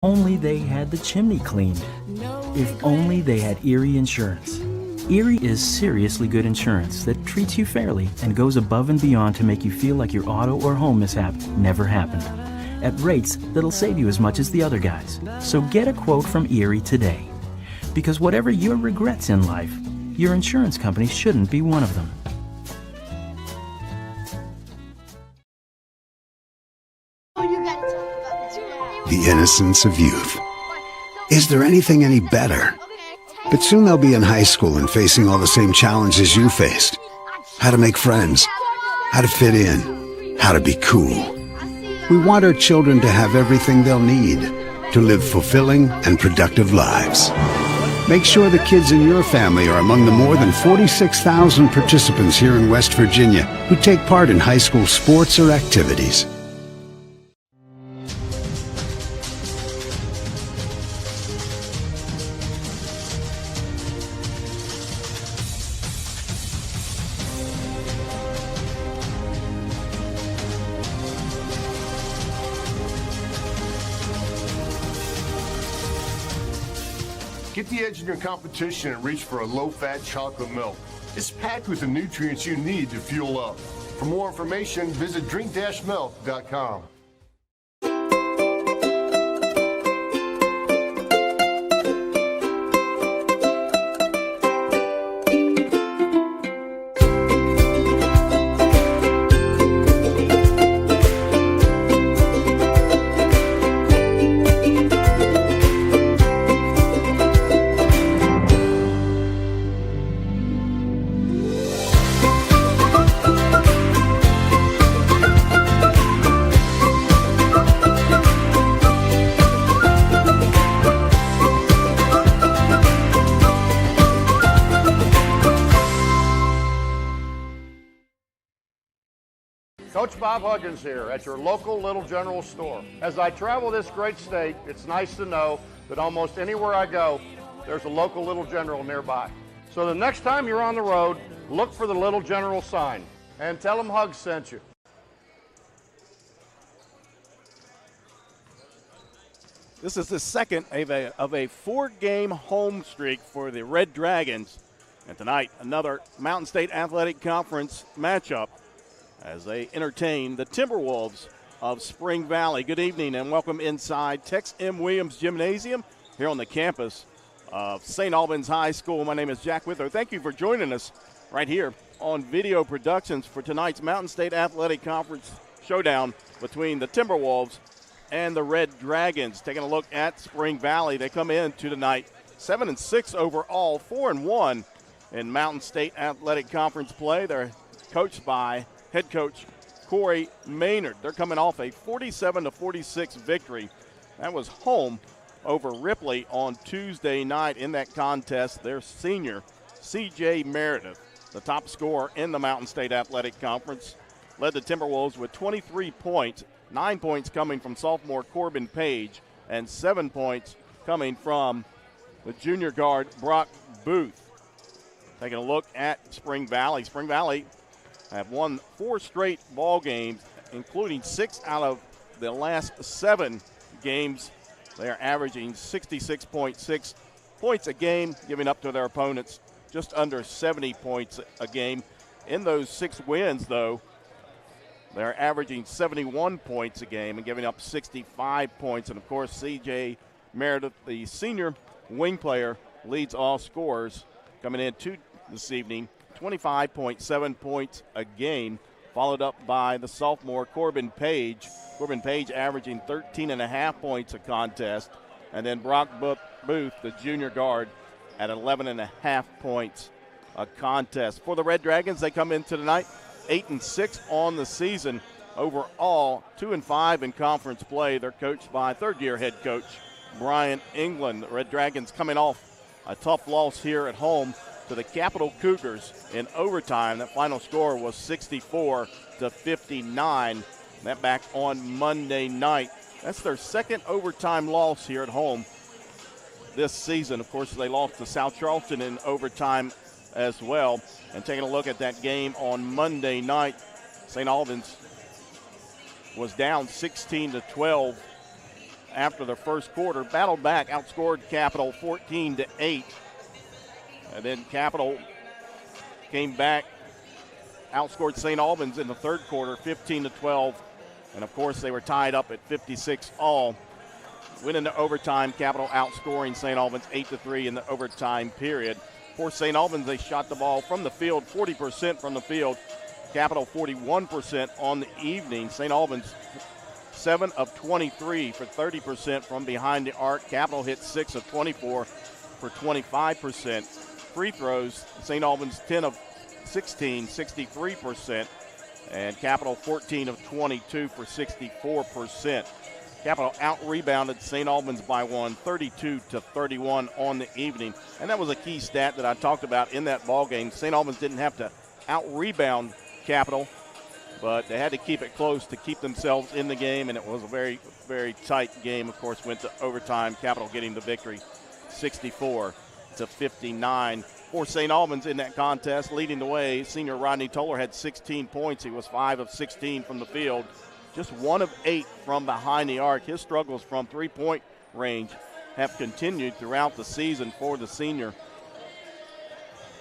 Only they had the chimney cleaned. If only they had Erie Insurance. Erie is seriously good insurance that treats you fairly and goes above and beyond to make you feel like your auto or home mishap never happened. At rates that'll save you as much as the other guys. So get a quote from Erie today. Because whatever your regrets in life, your insurance company shouldn't be one of them. The innocence of youth. Is there anything any better? But soon they'll be in high school and facing all the same challenges you faced. How to make friends, how to fit in, how to be cool. We want our children to have everything they'll need to live fulfilling and productive lives. Make sure the kids in your family are among the more than 46,000 participants here in West Virginia who take part in high school sports or activities. Get the edge in your competition and reach for a low-fat chocolate milk. It's packed with the nutrients you need to fuel up. For more information, visit drink-milk.com. Coach Bob Huggins here at your local Little General store. As I travel this great state, it's nice to know that almost anywhere I go, there's a local Little General nearby. So the next time you're on the road, look for the Little General sign and tell them Hugs sent you. This is the second of a four-game home streak for the Red Dragons. And tonight, another Mountain State Athletic Conference matchup as they entertain the Timberwolves of Spring Valley. Good evening and welcome inside Tex M. Williams Gymnasium here on the campus of St. Albans High School. My name is Jack Wither. Thank you for joining us right here on Video Productions for tonight's Mountain State Athletic Conference showdown between the Timberwolves and the Red Dragons. Taking a look at Spring Valley, they come into tonight 7-6 overall, 4-1 in Mountain State Athletic Conference play. They're coached by head coach Corey Maynard. They're coming off a 47-46 victory. That was home over Ripley on Tuesday night. In that contest, their senior, C.J. Meredith, the top scorer in the Mountain State Athletic Conference, led the Timberwolves with 23 points, 9 points coming from sophomore Corbin Page, and 7 points coming from the junior guard Brock Booth. Taking a look at Spring Valley. Spring Valley have won 4 straight ball games, including 6 out of the last 7 games. They are averaging 66.6 points a game, giving up to their opponents just under 70 points a game. In those 6 wins, though, they're averaging 71 points a game and giving up 65 points. And, of course, C.J. Meredith, the senior wing player, leads all scorers coming in this evening. 25.7 points a game, followed up by the sophomore Corbin Page. Corbin Page averaging 13.5 points a contest. And then Brock Booth, the junior guard, at 11.5 points a contest. For the Red Dragons, they come into tonight 8-6 on the season. Overall, 2-5 in conference play. They're coached by third-year head coach Brian England. The Red Dragons coming off a tough loss here at home to the Capital Cougars in overtime. That final score was 64-59. That back on Monday night. That's their second overtime loss here at home this season. Of course, they lost to South Charleston in overtime as well. And taking a look at that game on Monday night, St. Albans was down 16-12 after the first quarter, battled back, outscored Capital 14-8. And then Capital came back, outscored St. Albans in the third quarter, 15-12. And, of course, they were tied up at 56 all. Went into overtime, Capital outscoring St. Albans 8-3 in the overtime period. For St. Albans, they shot the ball from the field, 40% from the field. Capital 41% on the evening. St. Albans 7 of 23 for 30% from behind the arc. Capital hit 6 of 24 for 25%. Free throws, St. Albans 10 of 16, 63%. And Capital 14 of 22 for 64%. Capital out-rebounded St. Albans by 1, 32-31 on the evening. And that was a key stat that I talked about in that ball game. St. Albans didn't have to out-rebound Capital, but they had to keep it close to keep themselves in the game, and it was a very, very tight game. Of course, went to overtime. Capital getting the victory 64-59. For St. Albans in that contest, leading the way, senior Rodney Toller had 16 points. He was 5 of 16 from the field, just 1 of 8 from behind the arc. His struggles from three-point range have continued throughout the season for the senior.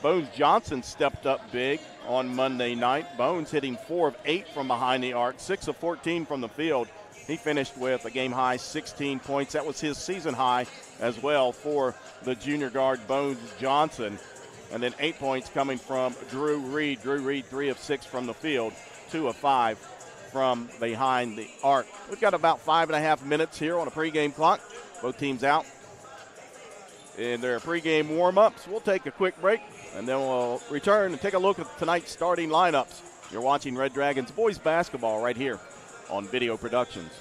Bones Johnson stepped up big on Monday night. Bones hitting 4 of 8 from behind the arc, 6 of 14 from the field. He finished with a game-high 16 points. That was his season high as well for the junior guard Bones Johnson. And then 8 points coming from Drew Reed. Drew Reed 3 of 6 from the field, 2 of 5 from behind the arc. We've got about 5.5 minutes here on a pregame clock. Both teams out in their pregame warm-ups. We'll take a quick break, and then we'll return and take a look at tonight's starting lineups. You're watching Red Dragons boys basketball right here on Video Productions.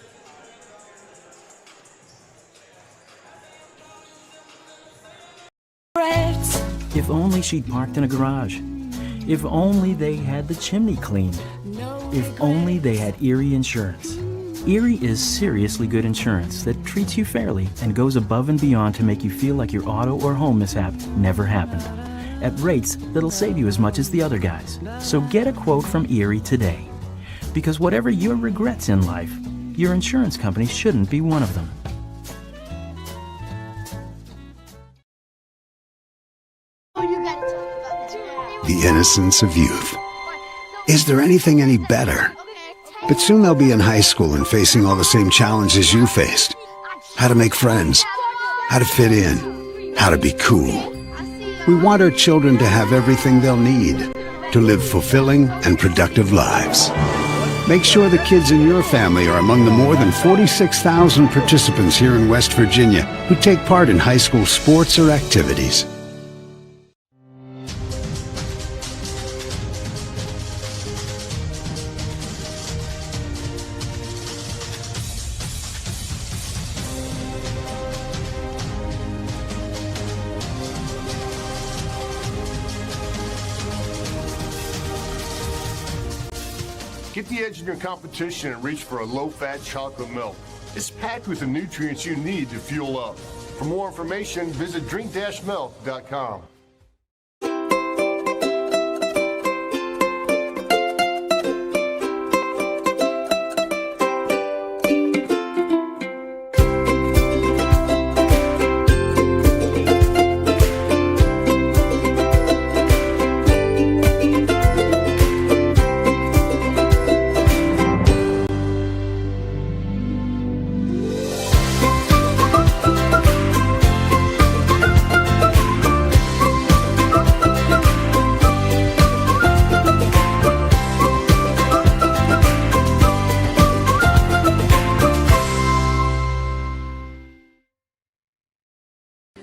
If only she'd parked in a garage. If only they had the chimney cleaned. If only they had Erie Insurance. Erie is seriously good insurance that treats you fairly and goes above and beyond to make you feel like your auto or home mishap never happened. At rates that'll save you as much as the other guys. So get a quote from Erie today. Because whatever your regrets in life, your insurance company shouldn't be one of them. The innocence of youth. Is there anything any better? But soon they'll be in high school and facing all the same challenges you faced. How to make friends, how to fit in, how to be cool. We want our children to have everything they'll need to live fulfilling and productive lives. Make sure the kids in your family are among the more than 46,000 participants here in West Virginia who take part in high school sports or activities. Get the edge in your competition and reach for a low-fat chocolate milk. It's packed with the nutrients you need to fuel up. For more information, visit drink-milk.com.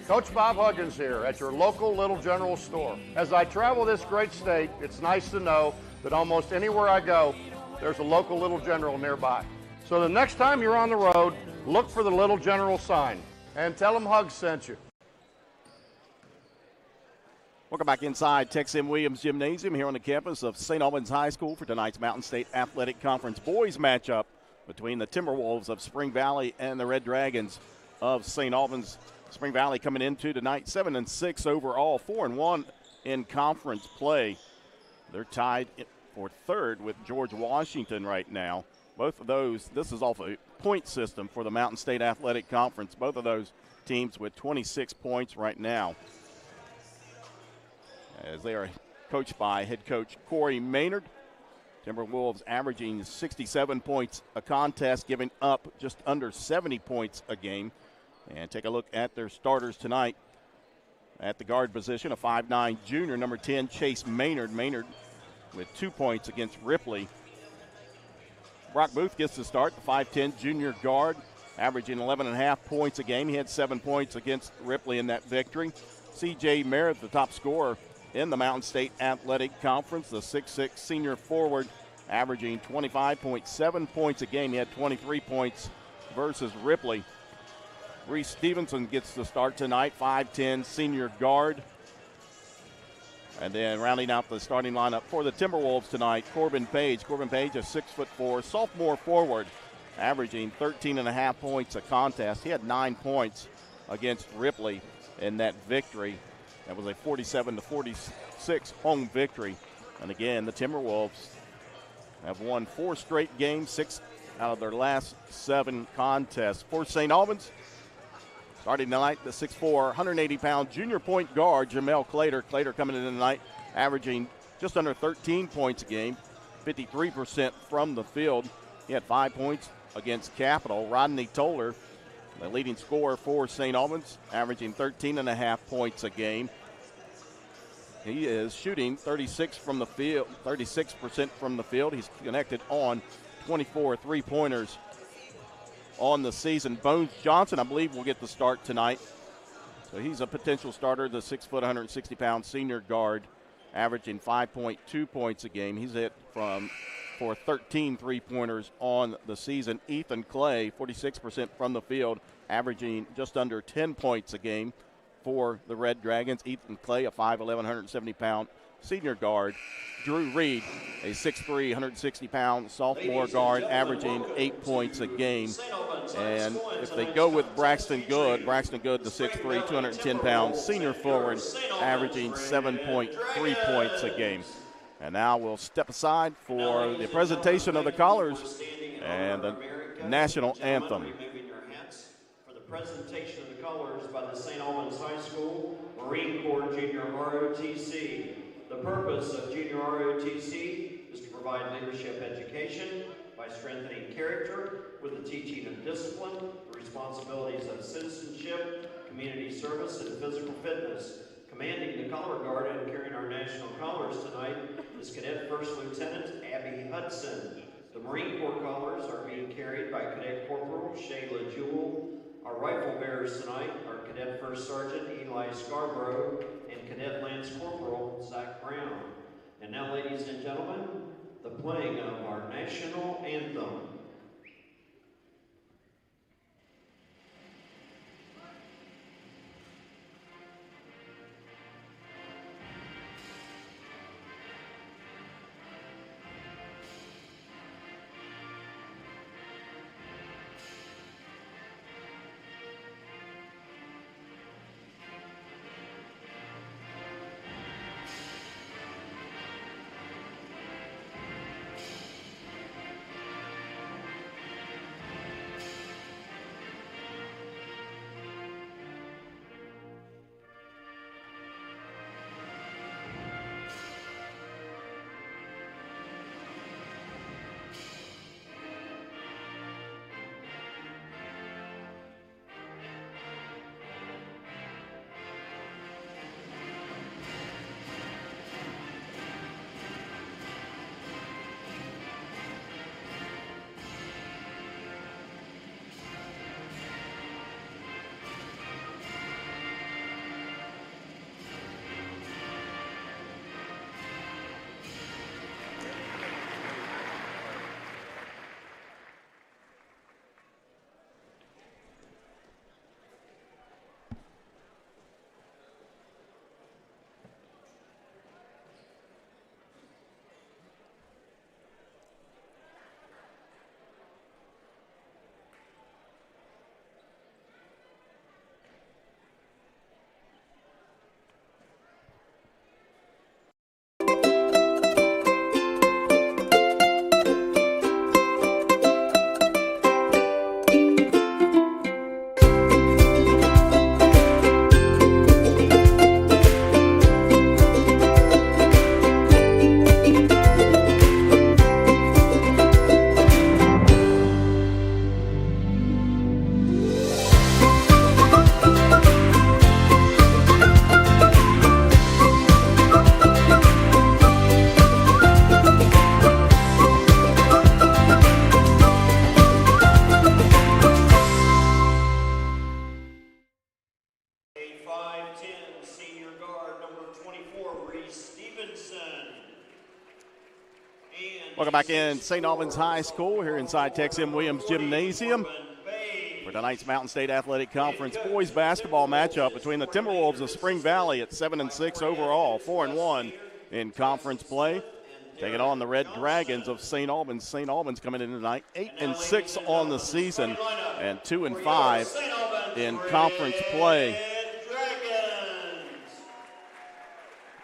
Coach Bob Huggins here at your local Little General store. As I travel this great state, it's nice to know that almost anywhere I go, there's a local Little General nearby. So the next time you're on the road, look for the Little General sign and tell them Hugs sent you. Welcome back inside Tex M. Williams Gymnasium here on the campus of St. Albans High School for tonight's Mountain State Athletic Conference boys matchup between the Timberwolves of Spring Valley and the Red Dragons of St. Albans. Spring Valley coming into tonight 7-6 overall, 4-1 in conference play. They're tied for third with George Washington right now. Both of those, this is off a point system for the Mountain State Athletic Conference. Both of those teams with 26 points right now, as they are coached by head coach Corey Maynard. Timberwolves averaging 67 points a contest, giving up just under 70 points a game. And take a look at their starters tonight. At the guard position, a 5'9 junior, number 10, Chase Maynard. Maynard with 2 points against Ripley. Brock Booth gets the start, the 5'10 junior guard, averaging 11.5 points a game. He had 7 points against Ripley in that victory. C.J. Merritt, the top scorer in the Mountain State Athletic Conference, the 6'6 senior forward, averaging 25.7 points a game. He had 23 points versus Ripley. Reese Stevenson gets the start tonight, 5'10 senior guard. And then rounding out the starting lineup for the Timberwolves tonight, Corbin Page. Corbin Page, a 6'4" sophomore forward, averaging 13.5 points a contest. He had 9 points against Ripley in that victory. That was a 47-46 home victory. And again, the Timberwolves have won 4 straight games, 6 out of their last 7 contests. For St. Albans, starting tonight, the 6'4", 180-pound junior point guard, Jamel Clater. Clater coming in tonight, averaging just under 13 points a game, 53% from the field. He had 5 points against Capital. Rodney Toller, the leading scorer for St. Albans, averaging 13.5 points a game. He is shooting 36% from the field. He's connected on 24 three-pointers on the season. Bones Johnson, I believe, will get the start tonight. So he's a potential starter, the 6', 160-pound senior guard, averaging 5.2 points a game. He's hit for 13 three-pointers on the season. Ethan Clay, 46% from the field, averaging just under 10 points a game for the Red Dragons. Ethan Clay, a 5'11", 170-pound senior guard. Drew Reed, a 6'3", 160-pound sophomore guard, averaging 8 points a game. And if they go with Braxton Good, the 6'3", 210-pound senior forward, averaging 7.3 points a game. And now we'll step aside for the presentation of the Collars and the national anthem. For the presentation of the colors by the St. Albans High School Marine Corps Junior ROTC. The purpose of Junior ROTC is to provide leadership education by strengthening character with the teaching of discipline, the responsibilities of citizenship, community service, and physical fitness. Commanding the color guard and carrying our national colors tonight is Cadet First Lieutenant Abby Hudson. The Marine Corps colors are being carried by Cadet Corporal Shayla Jewell. Our rifle bearers tonight are Cadet First Sergeant Eli Scarborough and Cadet Lance Corporal Zach Brown. And now, ladies and gentlemen, the playing of our national anthem. Welcome back in St. Albans High School here inside Tex M. Williams Gymnasium for tonight's Mountain State Athletic Conference boys basketball matchup between the Timberwolves of Spring Valley at 7-6 overall, 4-1 in conference play, taking on the Red Dragons of St. Albans. St. Albans coming in tonight 8-6 on the season and 2-5 in conference play.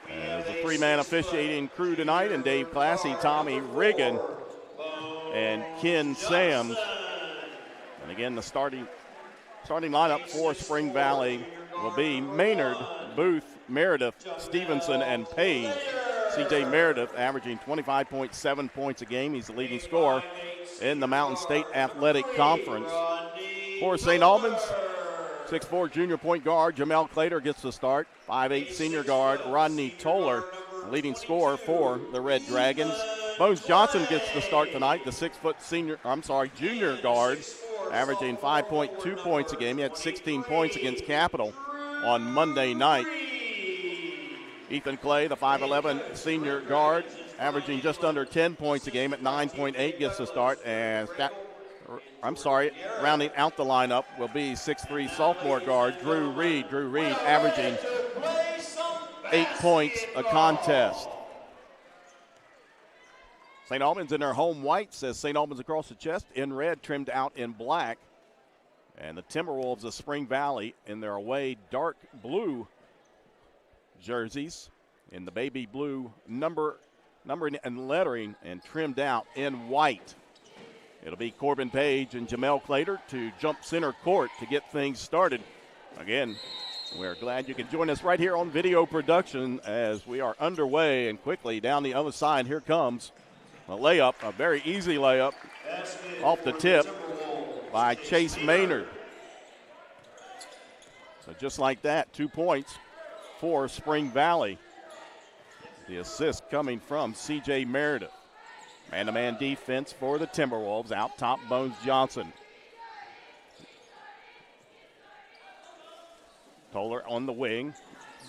As a three-man officiating crew tonight, and Dave Classy, Tommy Riggin, and Ken Sams. And again, the starting lineup for Spring Valley will be Maynard, Booth, Meredith, Stevenson, and Page. C.J. Meredith averaging 25.7 points a game. He's the leading scorer in the Mountain State Athletic Conference. For St. Albans, 6'4" junior point guard Jamel Clater gets the start. 5'8" senior guard Rodney Toller, leading scorer for the Red Dragons. Bones Johnson gets the start tonight, the 6' junior guard, averaging 5.2 points a game. He had 16 points against Capital on Monday night. Ethan Clay, the 5'11" senior guard, averaging just under 10 points a game at 9.8, gets the start. And rounding out the lineup will be 6'3" sophomore guard Drew Reed. Drew Reed averaging 8 points a contest. St. Albans in their home white, says St. Albans across the chest, in red, trimmed out in black. And the Timberwolves of Spring Valley in their away dark blue jerseys in the baby blue numbering and lettering, and trimmed out in white. It'll be Corbin Page and Jamel Clater to jump center court to get things started. Again, we're glad you can join us right here on video production as we are underway, and quickly down the other side, here comes a layup, a very easy layup off the tip by Chase Maynard. So just like that, 2 points for Spring Valley. The assist coming from C.J. Meredith. Man-to-man defense for the Timberwolves. Out top, Bones Johnson. Toller on the wing.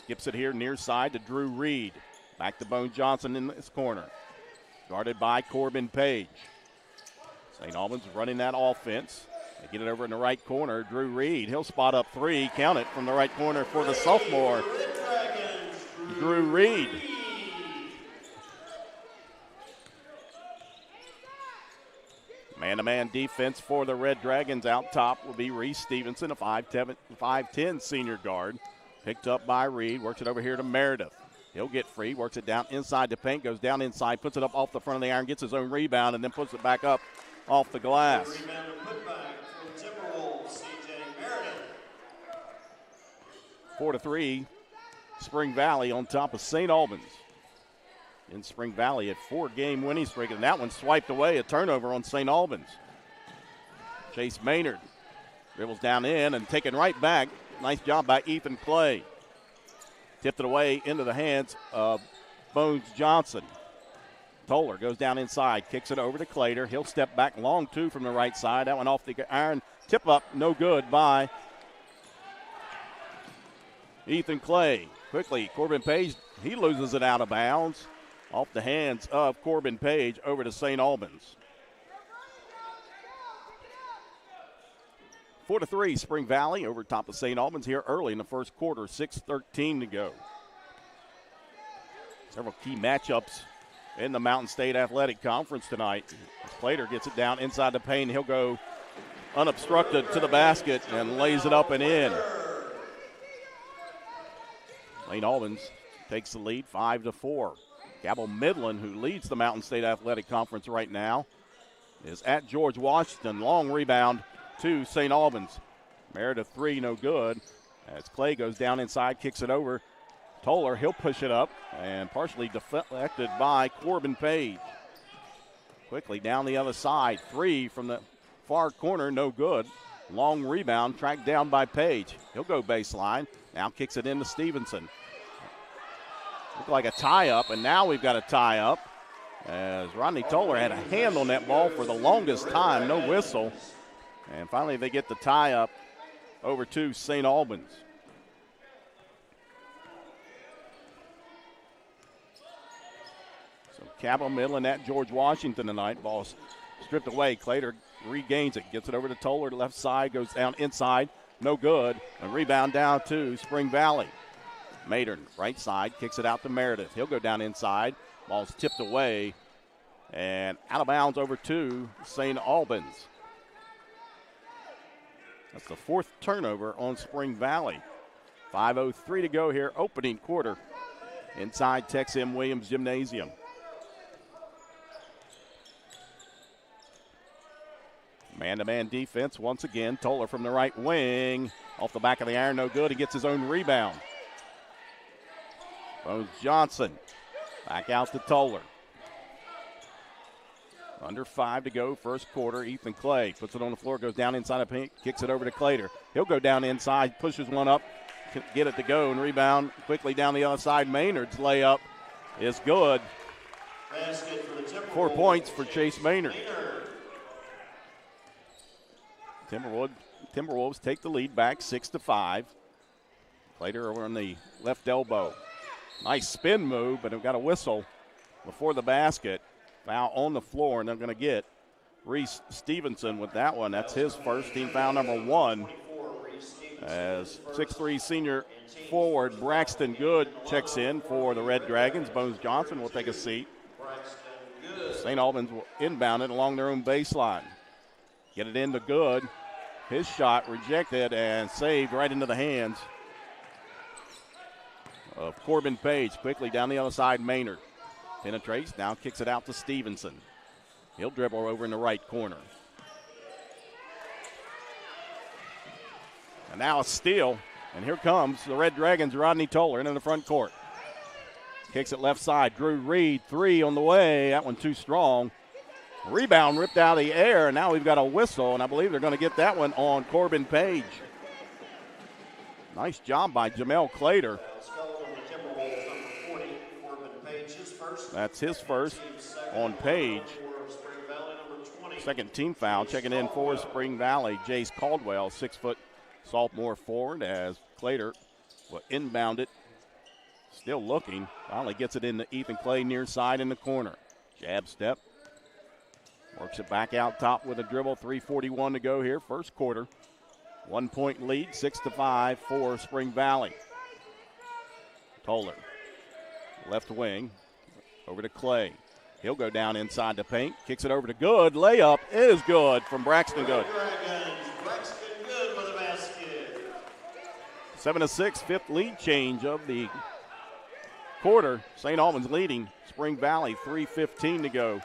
Skips it here near side to Drew Reed. Back to Bones Johnson in this corner. Guarded by Corbin Page. St. Albans running that offense. They get it over in the right corner. Drew Reed, he'll spot up three. Count it from the right corner for the sophomore, Drew Reed. Man-to-man defense for the Red Dragons. Out top will be Reese Stevenson, a 5'10" senior guard. Picked up by Reed, works it over here to Meredith. He'll get free, works it down inside the paint, goes down inside, puts it up off the front of the iron, gets his own rebound, and then puts it back up off the glass. 4-3, Spring Valley on top of St. Albans. In Spring Valley at 4-game winning streak, and that one swiped away, a turnover on St. Albans. Chase Maynard dribbles down in and taken right back. Nice job by Ethan Clay. Tipped it away into the hands of Bones Johnson. Toller goes down inside, kicks it over to Clater. He'll step back long two from the right side. That one off the iron. Tip up, no good by Ethan Clay. Quickly, Corbin Page, he loses it out of bounds. Off the hands of Corbin Page over to St. Albans. 4-3, Spring Valley over top of St. Albans here early in the first quarter, 6:13 to go. Several key matchups in the Mountain State Athletic Conference tonight. As Clater gets it down inside the paint, he'll go unobstructed to the basket and lays it up and in. St. Albans takes the lead 5-4. Cabell Midland, who leads the Mountain State Athletic Conference right now, is at George Washington. Long rebound to St. Albans. Meredith three, no good. As Clay goes down inside, kicks it over. Toller, he'll push it up, and partially deflected by Corbin Page. Quickly down the other side. Three from the far corner, no good. Long rebound, tracked down by Page. He'll go baseline. Now kicks it into Stevenson. Looked like a tie-up, and now we've got a tie-up as Rodney Toller had a hand on that ball for the longest time, no whistle. And finally they get the tie-up over to St. Albans. So capital middling at George Washington tonight. Ball's stripped away. Clater regains it, gets it over to Toller, left side, goes down inside, no good. A rebound down to Spring Valley. Maynard, right side, kicks it out to Meredith. He'll go down inside. Ball's tipped away and out of bounds over to St. Albans. That's the fourth turnover on Spring Valley. 5:03 to go here, opening quarter inside Tex M. Williams Gymnasium. Man-to-man defense once again. Toller from the right wing. Off the back of the iron, no good. He gets his own rebound. Bones Johnson back out to Toller. Under 5 to go, first quarter. Ethan Clay puts it on the floor, goes down inside of paint, kicks it over to Clater. He'll go down inside, pushes one up, get it to go, and rebound quickly down the other side. Maynard's layup is good. 4 points for Chase Maynard. Timberwolves take the lead back 6-5. Clater over on the left elbow. Nice spin move, but they've got a whistle before the basket. Foul on the floor, and they're going to get Reese Stevenson with that one. That's his first, team foul number 1. As 6'3" senior forward Braxton Good checks in for the Red Dragons. Bones Johnson will take a seat. St. Albans will inbound it along their own baseline. Get it into Good. His shot rejected and saved right into the hands of Corbin Page. Quickly down the other side, Maynard. Penetrates, now kicks it out to Stevenson. He'll dribble over in the right corner. And now a steal, and here comes the Red Dragons' Rodney Toller into the front court. Kicks it left side, Drew Reed, 3 on the way. That one too strong. Rebound ripped out of the air, and now we've got a whistle, and I believe they're going to get that one on Corbin Page. Nice job by Jamel Clater. That's his first on Page. Second team foul. Checking in for Spring Valley, Jace Caldwell, 6-foot sophomore forward, as Clater will inbound it. Still looking. Finally gets it into Ethan Clay near side in the corner. Jab step. Works it back out top with a dribble. 3:41 to go here, first quarter. 1 point lead, 6-5 for Spring Valley. Toller, left wing. Over to Clay. He'll go down inside the paint. Kicks it over to Good. Layup is good from Braxton Good. 7-6, fifth lead change of the quarter. St. Albans leading Spring Valley, 3:15 to go.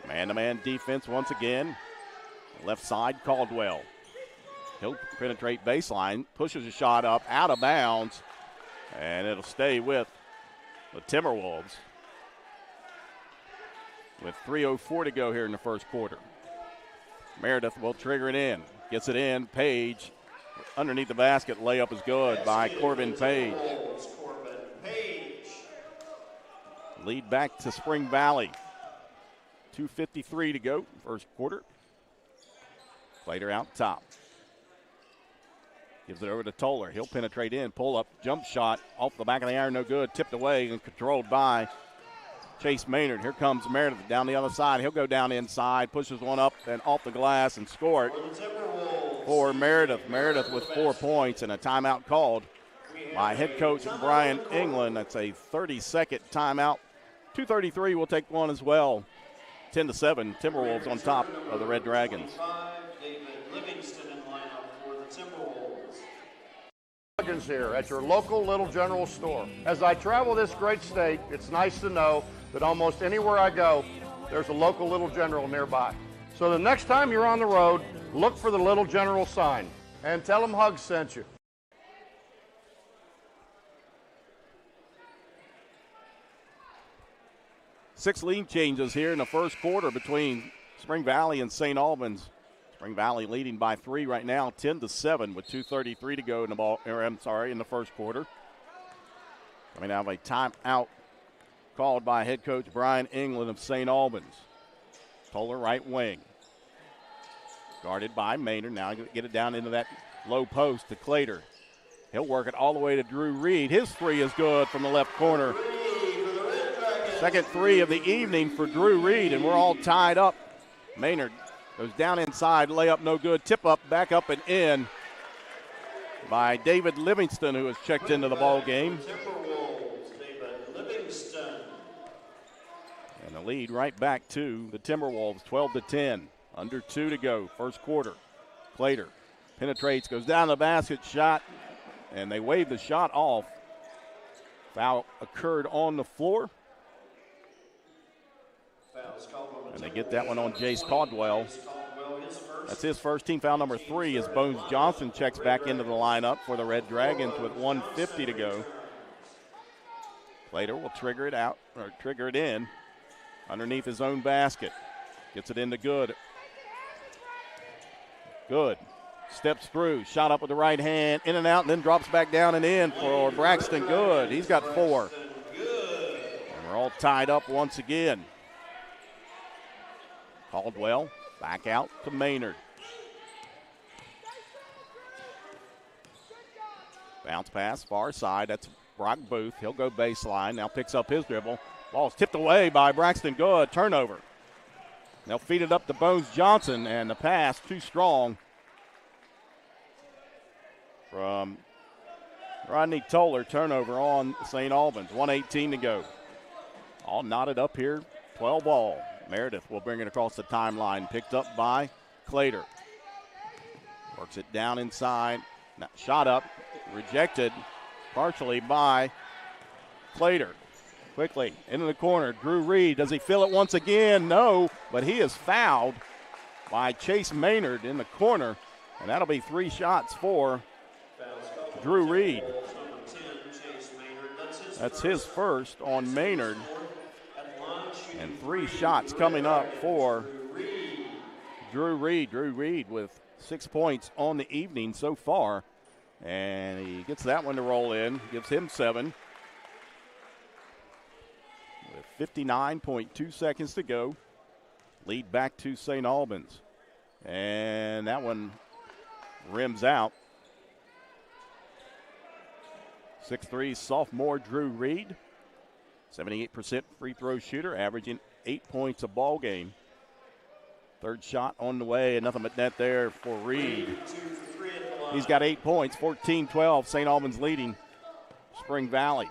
Man-to-man defense once again. Left side, Caldwell. He'll penetrate baseline, pushes a shot up, out of bounds, and it'll stay with the Timberwolves with 3:04 to go here in the first quarter. Meredith will trigger it in. Gets it in. Page underneath the basket. Layup is good by Corbin Page. Lead back to Spring Valley. 2:53 to go, first quarter. Clater out top. Gives it over to Toller. He'll penetrate in. Pull up. Jump shot. Off the back of the iron. No good. Tipped away and controlled by Chase Maynard. Here comes Meredith down the other side. He'll go down inside. Pushes one up and off the glass and score it for Meredith. Meredith with 4 points and a timeout called by head coach Brian England. That's a 30-second timeout. 2:33 will take one as well. 10-7. Timberwolves on top of the Red Dragons. Huggins here at your local Little General store. As I travel this great state, it's nice to know that almost anywhere I go, there's a local Little General nearby. So the next time you're on the road, look for the Little General sign and tell them Hugs sent you. 6 lead changes here in the first quarter between Spring Valley and St. Albans. Spring Valley leading by 3 right now, 10-7 with 2:33 to go in the first quarter. Coming out of a timeout called by head coach Brian England of St. Albans. Toller right wing. Guarded by Maynard. Now get it down into that low post to Clater. He'll work it all the way to Drew Reed. His 3 is good from the left corner. Second three of the evening for Drew Reed, and we're all tied up. Maynard goes down inside, layup no good, tip up, back up and in by David Livingston, who has checked into the ball game. Timberwolves, David Livingston. And the lead right back to the Timberwolves, 12-10. Under 2 to go, first quarter. Plater penetrates, goes down the basket, shot, and they wave the shot off. Foul occurred on the floor. And they get that one on Jace Caldwell. That's his first, team foul number 3 as Bones Johnson checks back into the lineup for the Red Dragons with 1:50 to go. Plater will trigger it out, or trigger it in underneath his own basket. Gets it into Good. Good. Steps through, shot up with the right hand, in and out, and then drops back down and in for Braxton Good. He's got 4. And we're all tied up once again. Caldwell back out to Maynard. Bounce pass, far side. That's Brock Booth. He'll go baseline. Now picks up his dribble. Ball's tipped away by Braxton Good. Turnover. They'll feed it up to Bones Johnson, and the pass too strong from Rodney Toller. Turnover on St. Albans. 1:18 to go. All knotted up here. 12 ball. Meredith will bring it across the timeline. Picked up by Clater. Works it down inside. Shot up. Rejected partially by Clater. Quickly into the corner. Drew Reed. Does he fill it once again? No, but he is fouled by Chase Maynard in the corner. And that'll be 3 shots for Drew Reed. That's his first on Maynard. And 3 shots coming up for Drew Reed. Drew Reed with 6 points on the evening so far. And he gets that one to roll in. Gives him 7. With 59.2 seconds to go. Lead back to St. Albans. And that one rims out. 6'3" sophomore Drew Reed. 78% free throw shooter, averaging 8 points a ball game. Third shot on the way, and nothing but net there for Reed. He's got 8 points, 14-12. St. Albans leading Spring Valley.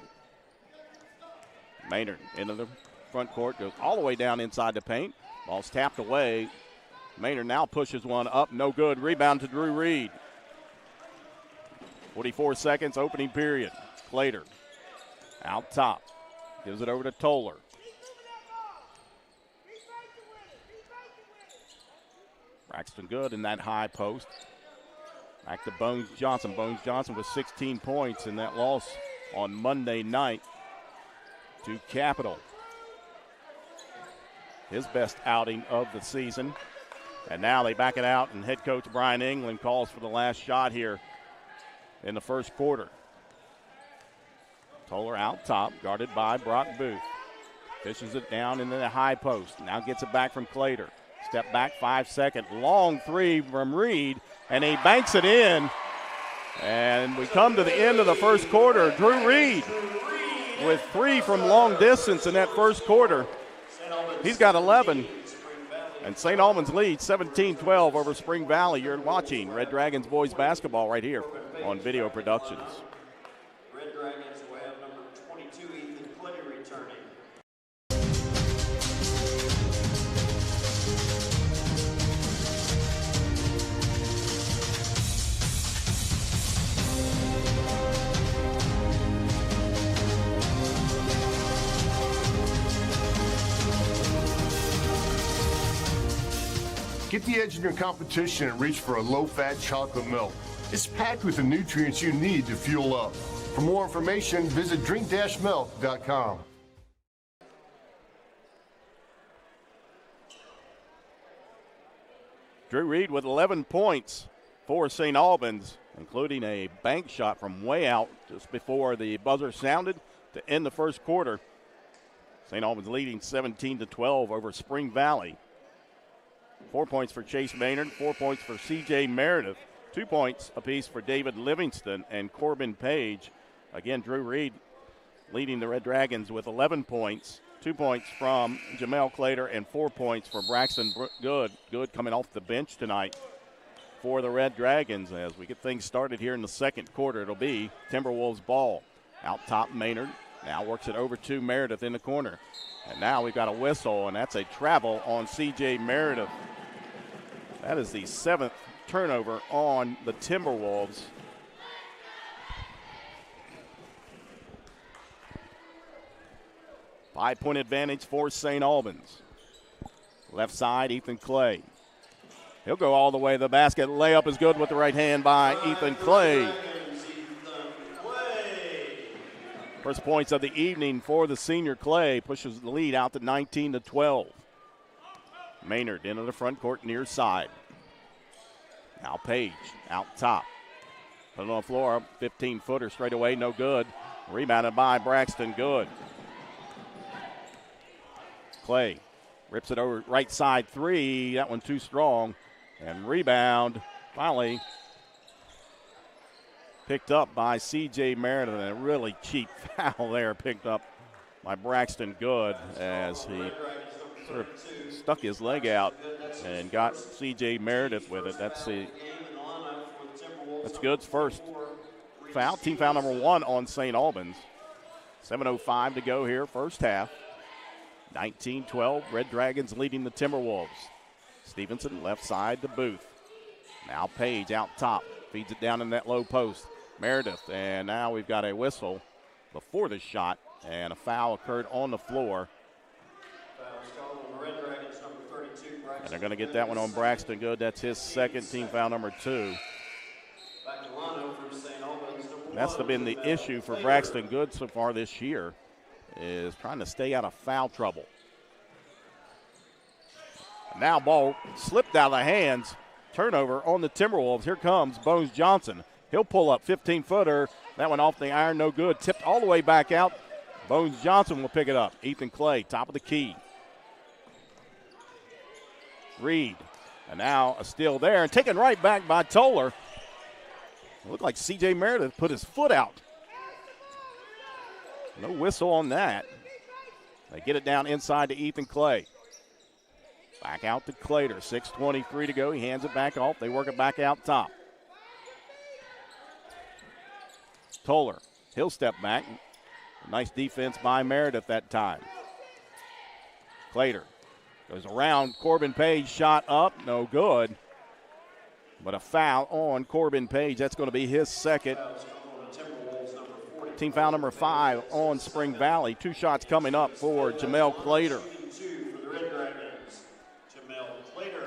Maynard into the front court, goes all the way down inside the paint. Ball's tapped away. Maynard now pushes one up, no good. Rebound to Drew Reed. 44 seconds, opening period. Clater out top. Gives it over to Toller. Braxton Good in that high post. Back to Bones Johnson. Bones Johnson with 16 points in that loss on Monday night to Capital. His best outing of the season. And now they back it out, and head coach Brian England calls for the last shot here in the first quarter. Toller out top, guarded by Brock Booth. Fishes it down into the high post. Now gets it back from Clater. Step back, 5-second. Long 3 from Reed, and he banks it in. And we come to the end of the first quarter. Drew Reed with 3 from long distance in that first quarter. He's got 11. And St. Albans leads 17-12 over Spring Valley. You're watching Red Dragons boys basketball right here on Video Productions. Red Dragons will have number 22, Ethan Clay, returning. Get the edge in your competition and reach for a low-fat chocolate milk. It's packed with the nutrients you need to fuel up. For more information, visit drink-milk.com. Drew Reed with 11 points for St. Albans, including a bank shot from way out just before the buzzer sounded to end the first quarter. St. Albans leading 17-12 over Spring Valley. 4 points for Chase Maynard, 4 points for C.J. Meredith, 2 points apiece for David Livingston and Corbin Page. Again, Drew Reed leading the Red Dragons with 11 points, 2 points from Jamel Clater and 4 points for Braxton Good. Good coming off the bench tonight for the Red Dragons. As we get things started here in the second quarter, it'll be Timberwolves ball. Out top, Maynard. Now works it over to Meredith in the corner. And now we've got a whistle, and that's a travel on C.J. Meredith. That is the 7th turnover on the Timberwolves. Five-point advantage for St. Albans. Left side, Ethan Clay. He'll go all the way to the basket. Layup is good with the right hand by Ethan Clay. First points of the evening for the senior. Clay pushes the lead out to 19-12. Maynard into the front court near side. Now Page out top. Put it on the floor, 15-footer straight away, no good. Rebounded by Braxton Good. Clay rips it over right side three. That one too strong. And rebound finally picked up by C.J. Meredith. And a really cheap foul there picked up by Braxton Good as he sort of stuck his leg out and got C.J. Meredith with it. That's Good's first foul. Team foul number 1 on St. Albans. 7:05 to go here, first half. 19-12, Red Dragons leading the Timberwolves. Stevenson left side to Booth. Now Page out top, feeds it down in that low post. Meredith, and now we've got a whistle before the shot, and a foul occurred on the floor. And they're going to get that one on Braxton Good. That's his second, team foul number 2. And that's been the issue for Braxton Good so far this year, is trying to stay out of foul trouble. Now ball slipped out of the hands. Turnover on the Timberwolves. Here comes Bones Johnson. He'll pull up 15-footer. That one off the iron, no good. Tipped all the way back out. Bones Johnson will pick it up. Ethan Clay, top of the key. Reed. And now a steal there. And taken right back by Toller. It looked like C.J. Meredith put his foot out. No whistle on that. They get it down inside to Ethan Clay. Back out to Clater. 6:23 to go. He hands it back off. They work it back out top. Toller. He'll step back. Nice defense by Meredith that time. Clater goes around. Corbin Page shot up. No good. But a foul on Corbin Page. That's going to be his second. Team foul number 5 on Spring Valley. 2 shots coming up for Jamel Clater.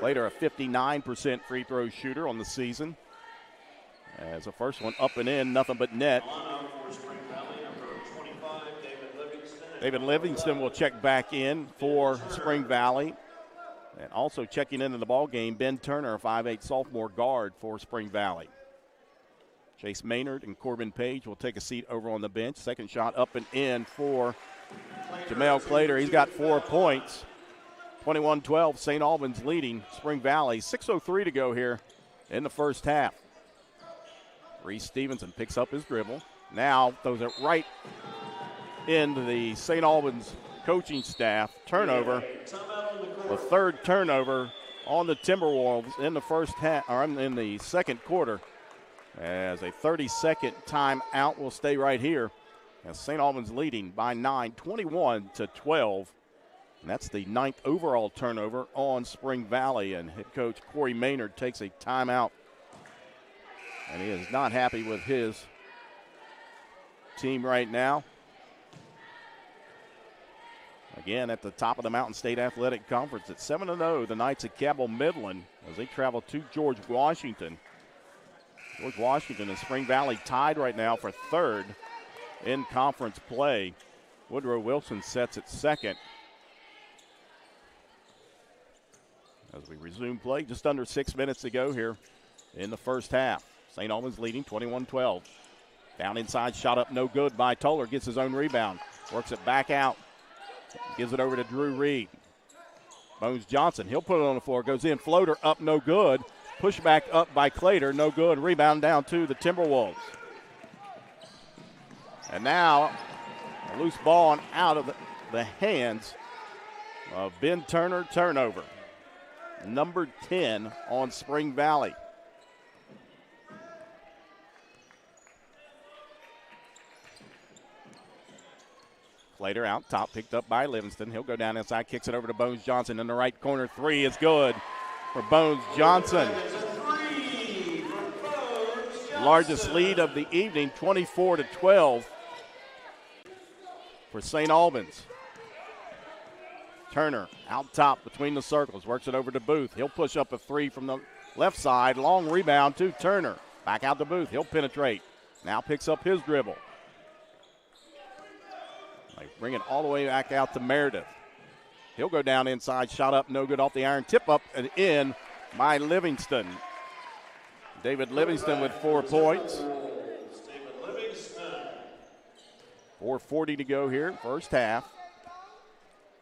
Clater, a 59% free throw shooter on the season. As the first one up and in, nothing but net. David Livingston will check back in for Spring Valley. And also checking into the ball game, Ben Turner, a 5'8" sophomore guard for Spring Valley. Chase Maynard and Corbin Page will take a seat over on the bench. Second shot up and in for Jamel Clater. He's got 4 points. 21-12, St. Albans leading Spring Valley. 6:03 to go here in the first half. Reese Stevenson picks up his dribble. Now throws it right into the St. Albans coaching staff. Turnover. The third turnover on the Timberwolves in the first half, or in the second quarter. As a 30-second timeout will stay right here. As St. Albans leading by 9, 21-12. And that's the 9th overall turnover on Spring Valley. And head coach Corey Maynard takes a timeout. And he is not happy with his team right now. Again, at the top of the Mountain State Athletic Conference at 7-0, the Knights of Cabell Midland as they travel to George Washington. George Washington and Spring Valley tied right now for 3rd in conference play. Woodrow Wilson sets at 2nd. As we resume play, just under 6 minutes to go here in the first half. St. Albans leading 21-12. Down inside, shot up, no good by Toller. Gets his own rebound. Works it back out. Gives it over to Drew Reed. Bones Johnson, he'll put it on the floor. Goes in, floater up, no good. Push back up by Clater, no good. Rebound down to the Timberwolves. And now a loose ball and out of the hands of Ben Turner. Turnover. Number 10 on Spring Valley. Slater out top, picked up by Livingston. He'll go down inside, kicks it over to Bones Johnson in the right corner. Three is good for Bones Johnson. Largest lead of the evening, 24-12 for St. Albans. Turner out top between the circles, works it over to Booth. He'll push up a three from the left side. Long rebound to Turner. Back out to Booth. He'll penetrate. Now picks up his dribble. They bring it all the way back out to Meredith. He'll go down inside, shot up, no good off the iron. Tip up and in by Livingston. David Livingston with 4 points. 4:40 to go here, first half.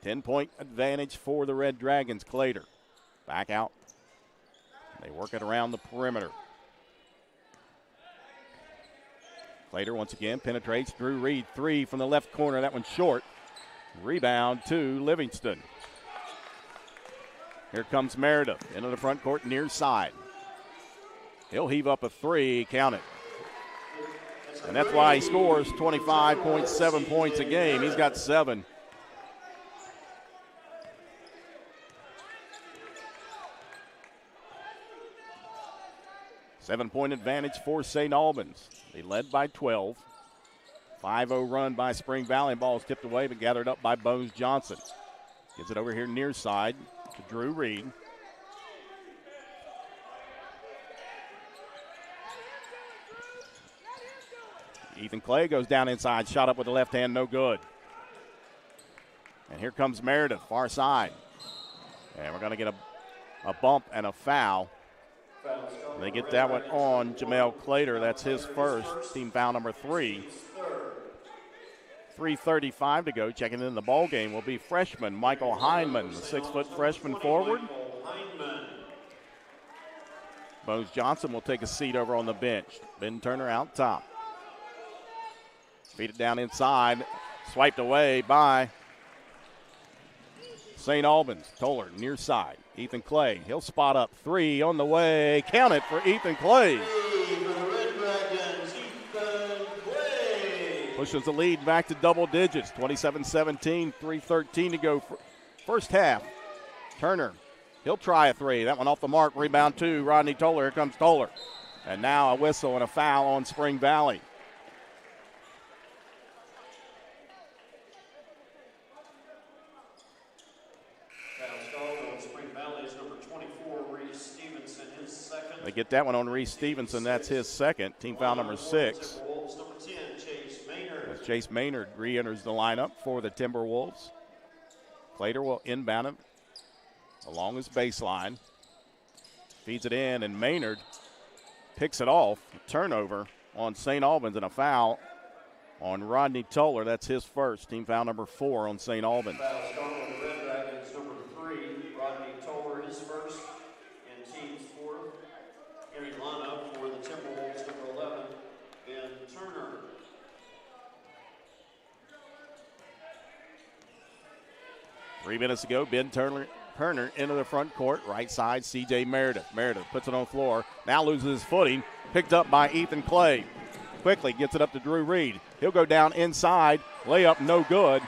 10-point advantage for the Red Dragons. Clater back out. They work it around the perimeter. Clater once again penetrates. Drew Reed, three from the left corner. That one's short. Rebound to Livingston. Here comes Meredith into the front court near side. He'll heave up a three, count it. And that's why he scores 25.7 points a game. He's got 7. Seven-point advantage for St. Albans. They led by 12. 5-0 run by Spring Valley. Ball is tipped away but gathered up by Bones Johnson. Gets it over here near side to Drew Reed. Ethan Clay goes down inside, shot up with the left hand, no good. And here comes Meredith, far side. And we're going to get a bump and a foul. They get that one on Jamel Clater. That's his first, team foul number 3. 3:35 to go. Checking in the ball game will be freshman Michael Heinman, the 6-foot freshman forward. Bones Johnson will take a seat over on the bench. Ben Turner out top. Feed it down inside. Swiped away by St. Albans. Toller near side. Ethan Clay. He'll spot up three on the way. Count it for Ethan Clay. Pushes the lead back to double digits. 27-17, 3:13 to go. First half. Turner. He'll try a three. That one off the mark. Rebound to Rodney Toller. Here comes Toller. And now a whistle and a foul on Spring Valley. They get that one on Reese Stevenson. That's his second. Team foul number 6. As Chase Maynard re-enters the lineup for the Timberwolves. Clater will inbound him along his baseline. Feeds it in, and Maynard picks it off. Turnover on St. Albans and a foul on Rodney Toller. That's his first. Team foul number 4 on St. Albans. For the Timberwolves, number 11, Ben Turner. 3 minutes to go. Ben Turner into the front court. Right side, C.J. Meredith. Meredith puts it on the floor. Now loses his footing. Picked up by Ethan Clay. Quickly gets it up to Drew Reed. He'll go down inside. Layup no good.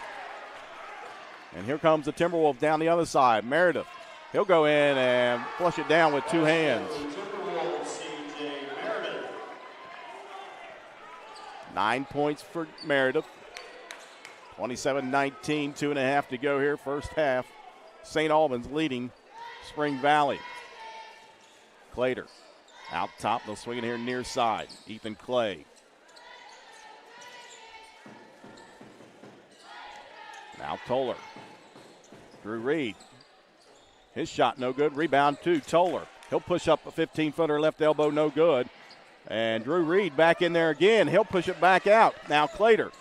And here comes the Timberwolves down the other side. Meredith. He'll go in and flush it down with 2 hands. 9 points for Meredith. 27-19, 2.5 to go here, first half. St. Albans leading Spring Valley. Clater out top. They'll swing it here near side. Ethan Clay. Now Toller. Drew Reed. His shot no good. Rebound to Toller. He'll push up a 15-footer left elbow, no good. And Drew Reed back in there again. He'll push it back out. Now Clater.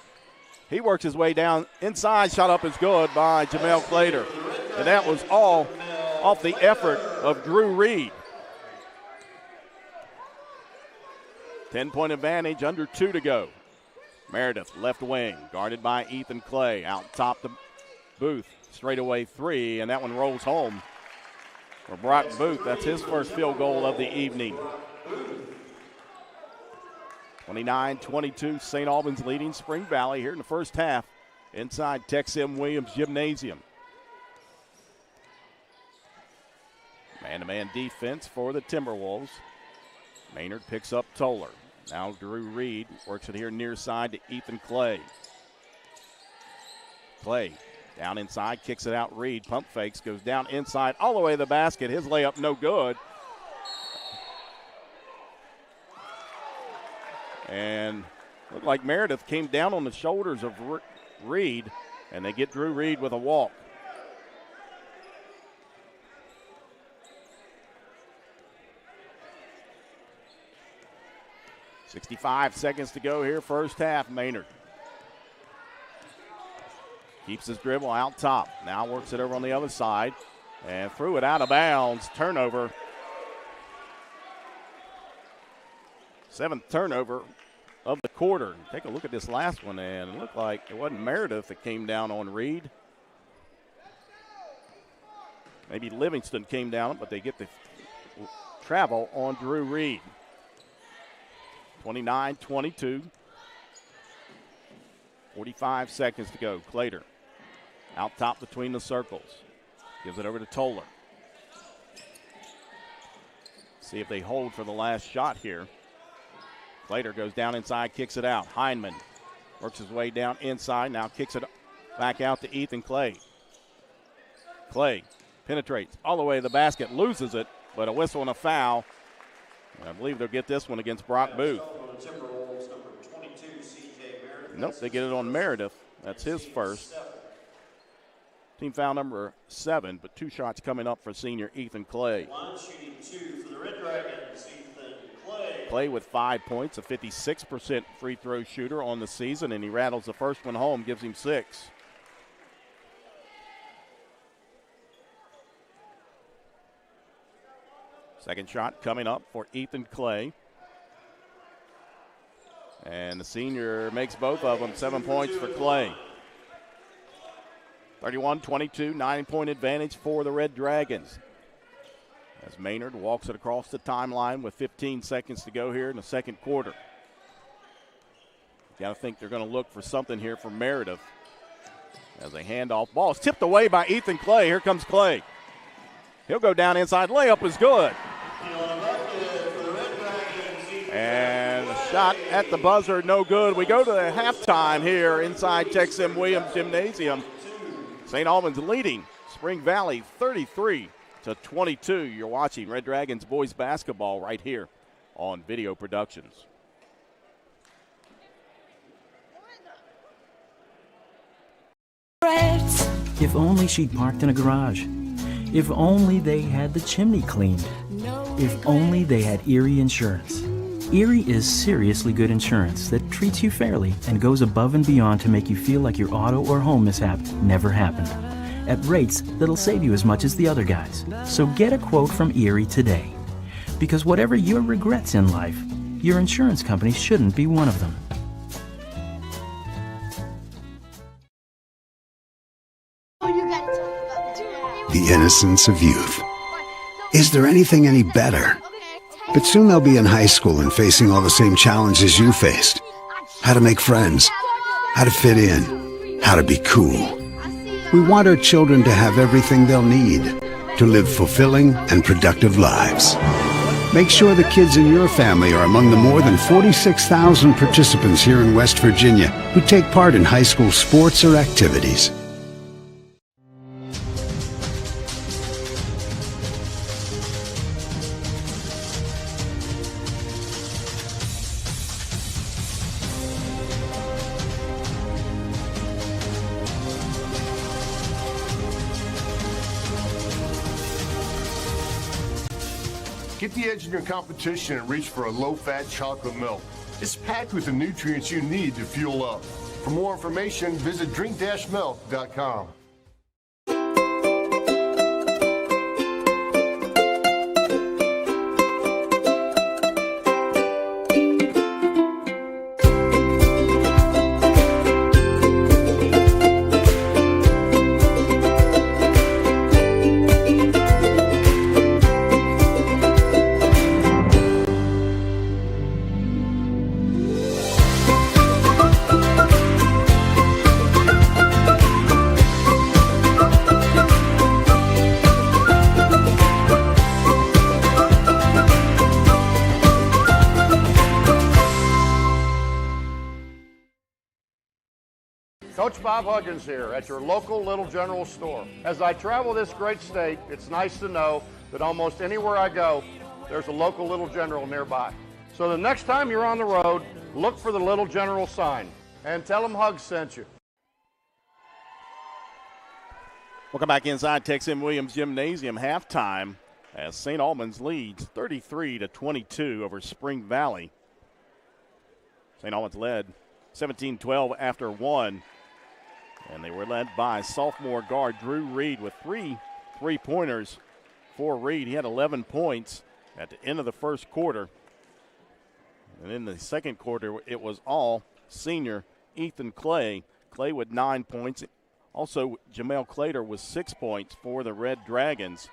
He works his way down inside. Shot up is good by Jamel Clater. And that was all off the effort of Drew Reed. 10-point advantage, under 2 to go. Meredith, left wing, guarded by Ethan Clay. Out top to Booth, straightaway three, and that one rolls home for Brock Booth. That's his first field goal of the evening. 29-22, St. Albans leading Spring Valley here in the first half inside Tex M. Williams Gymnasium. Man-to-man defense for the Timberwolves. Maynard picks up Toller. Now Drew Reed works it here near side to Ethan Clay. Clay down inside, kicks it out. Reed pump fakes, goes down inside all the way to the basket. His layup no good. And looked like Meredith came down on the shoulders of Reed, and they get Drew Reed with a walk. .65 seconds to go here, first half. Maynard keeps his dribble out top. Now works it over on the other side and threw it out of bounds. Turnover. 7th turnover of the quarter. Take a look at this last one, and it looked like it wasn't Meredith that came down on Reed. Maybe Livingston came down, but they get the travel on Drew Reed. 29-22. 45 seconds to go. Clater out top between the circles. Gives it over to Toller. See if they hold for the last shot here. Clater goes down inside, kicks it out. Hindman works his way down inside, now kicks it back out to Ethan Clay. Clay penetrates all the way to the basket, loses it, but a whistle and a foul. I believe they'll get this one against Brock Booth. Nope, they get it on Meredith. That's his first. Team foul number 7, but 2 shots coming up for senior Ethan Clay. Shooting 2 for the Red Dragons, Ethan Clay. Clay with 5 points, a 56% free throw shooter on the season, and he rattles the first one home, gives him 6. Second shot coming up for Ethan Clay. And the senior makes both of them. 7 points for Clay. 31-22, 9-point advantage for the Red Dragons. As Maynard walks it across the timeline with 15 seconds to go here in the second quarter. Got to think they're going to look for something here from Meredith. As a handoff, ball is tipped away by Ethan Clay. Here comes Clay. He'll go down inside. Layup is good. And a shot at the buzzer, no good. We go to the halftime here inside Tex M. Williams Gymnasium. St. Albans leading Spring Valley 33-22. You're watching Red Dragons boys basketball right here on Video Productions. If only she'd parked in a garage. If only they had the chimney cleaned. If only they had Erie Insurance. Erie is seriously good insurance that treats you fairly and goes above and beyond to make you feel like your auto or home mishap never happened. At rates that'll save you as much as the other guys. So get a quote from Erie today. Because whatever your regrets in life, your insurance company shouldn't be one of them. The innocence of youth. Is there anything any better? But soon they'll be in high school and facing all the same challenges you faced. How to make friends, how to fit in, how to be cool. We want our children to have everything they'll need to live fulfilling and productive lives. Make sure the kids in your family are among the more than 46,000 participants here in West Virginia who take part in high school sports or activities. Get the edge in your competition and reach for a low-fat chocolate milk. It's packed with the nutrients you need to fuel up. For more information, visit drink-milk.com. Coach Bob Huggins here at your local Little General store. As I travel this great state, it's nice to know that almost anywhere I go, there's a local Little General nearby. So the next time you're on the road, look for the Little General sign and tell them Hugs sent you. Welcome back inside Tex M. Williams Gymnasium. Halftime as St. Albans leads 33-22 over Spring Valley. St. Albans led 17-12 after one, and they were led by sophomore guard Drew Reed with three three-pointers for Reed. He had 11 points at the end of the first quarter. And in the second quarter, it was all senior Ethan Clay. Clay with 9 points. Also, Jamel Clater with 6 points for the Red Dragons.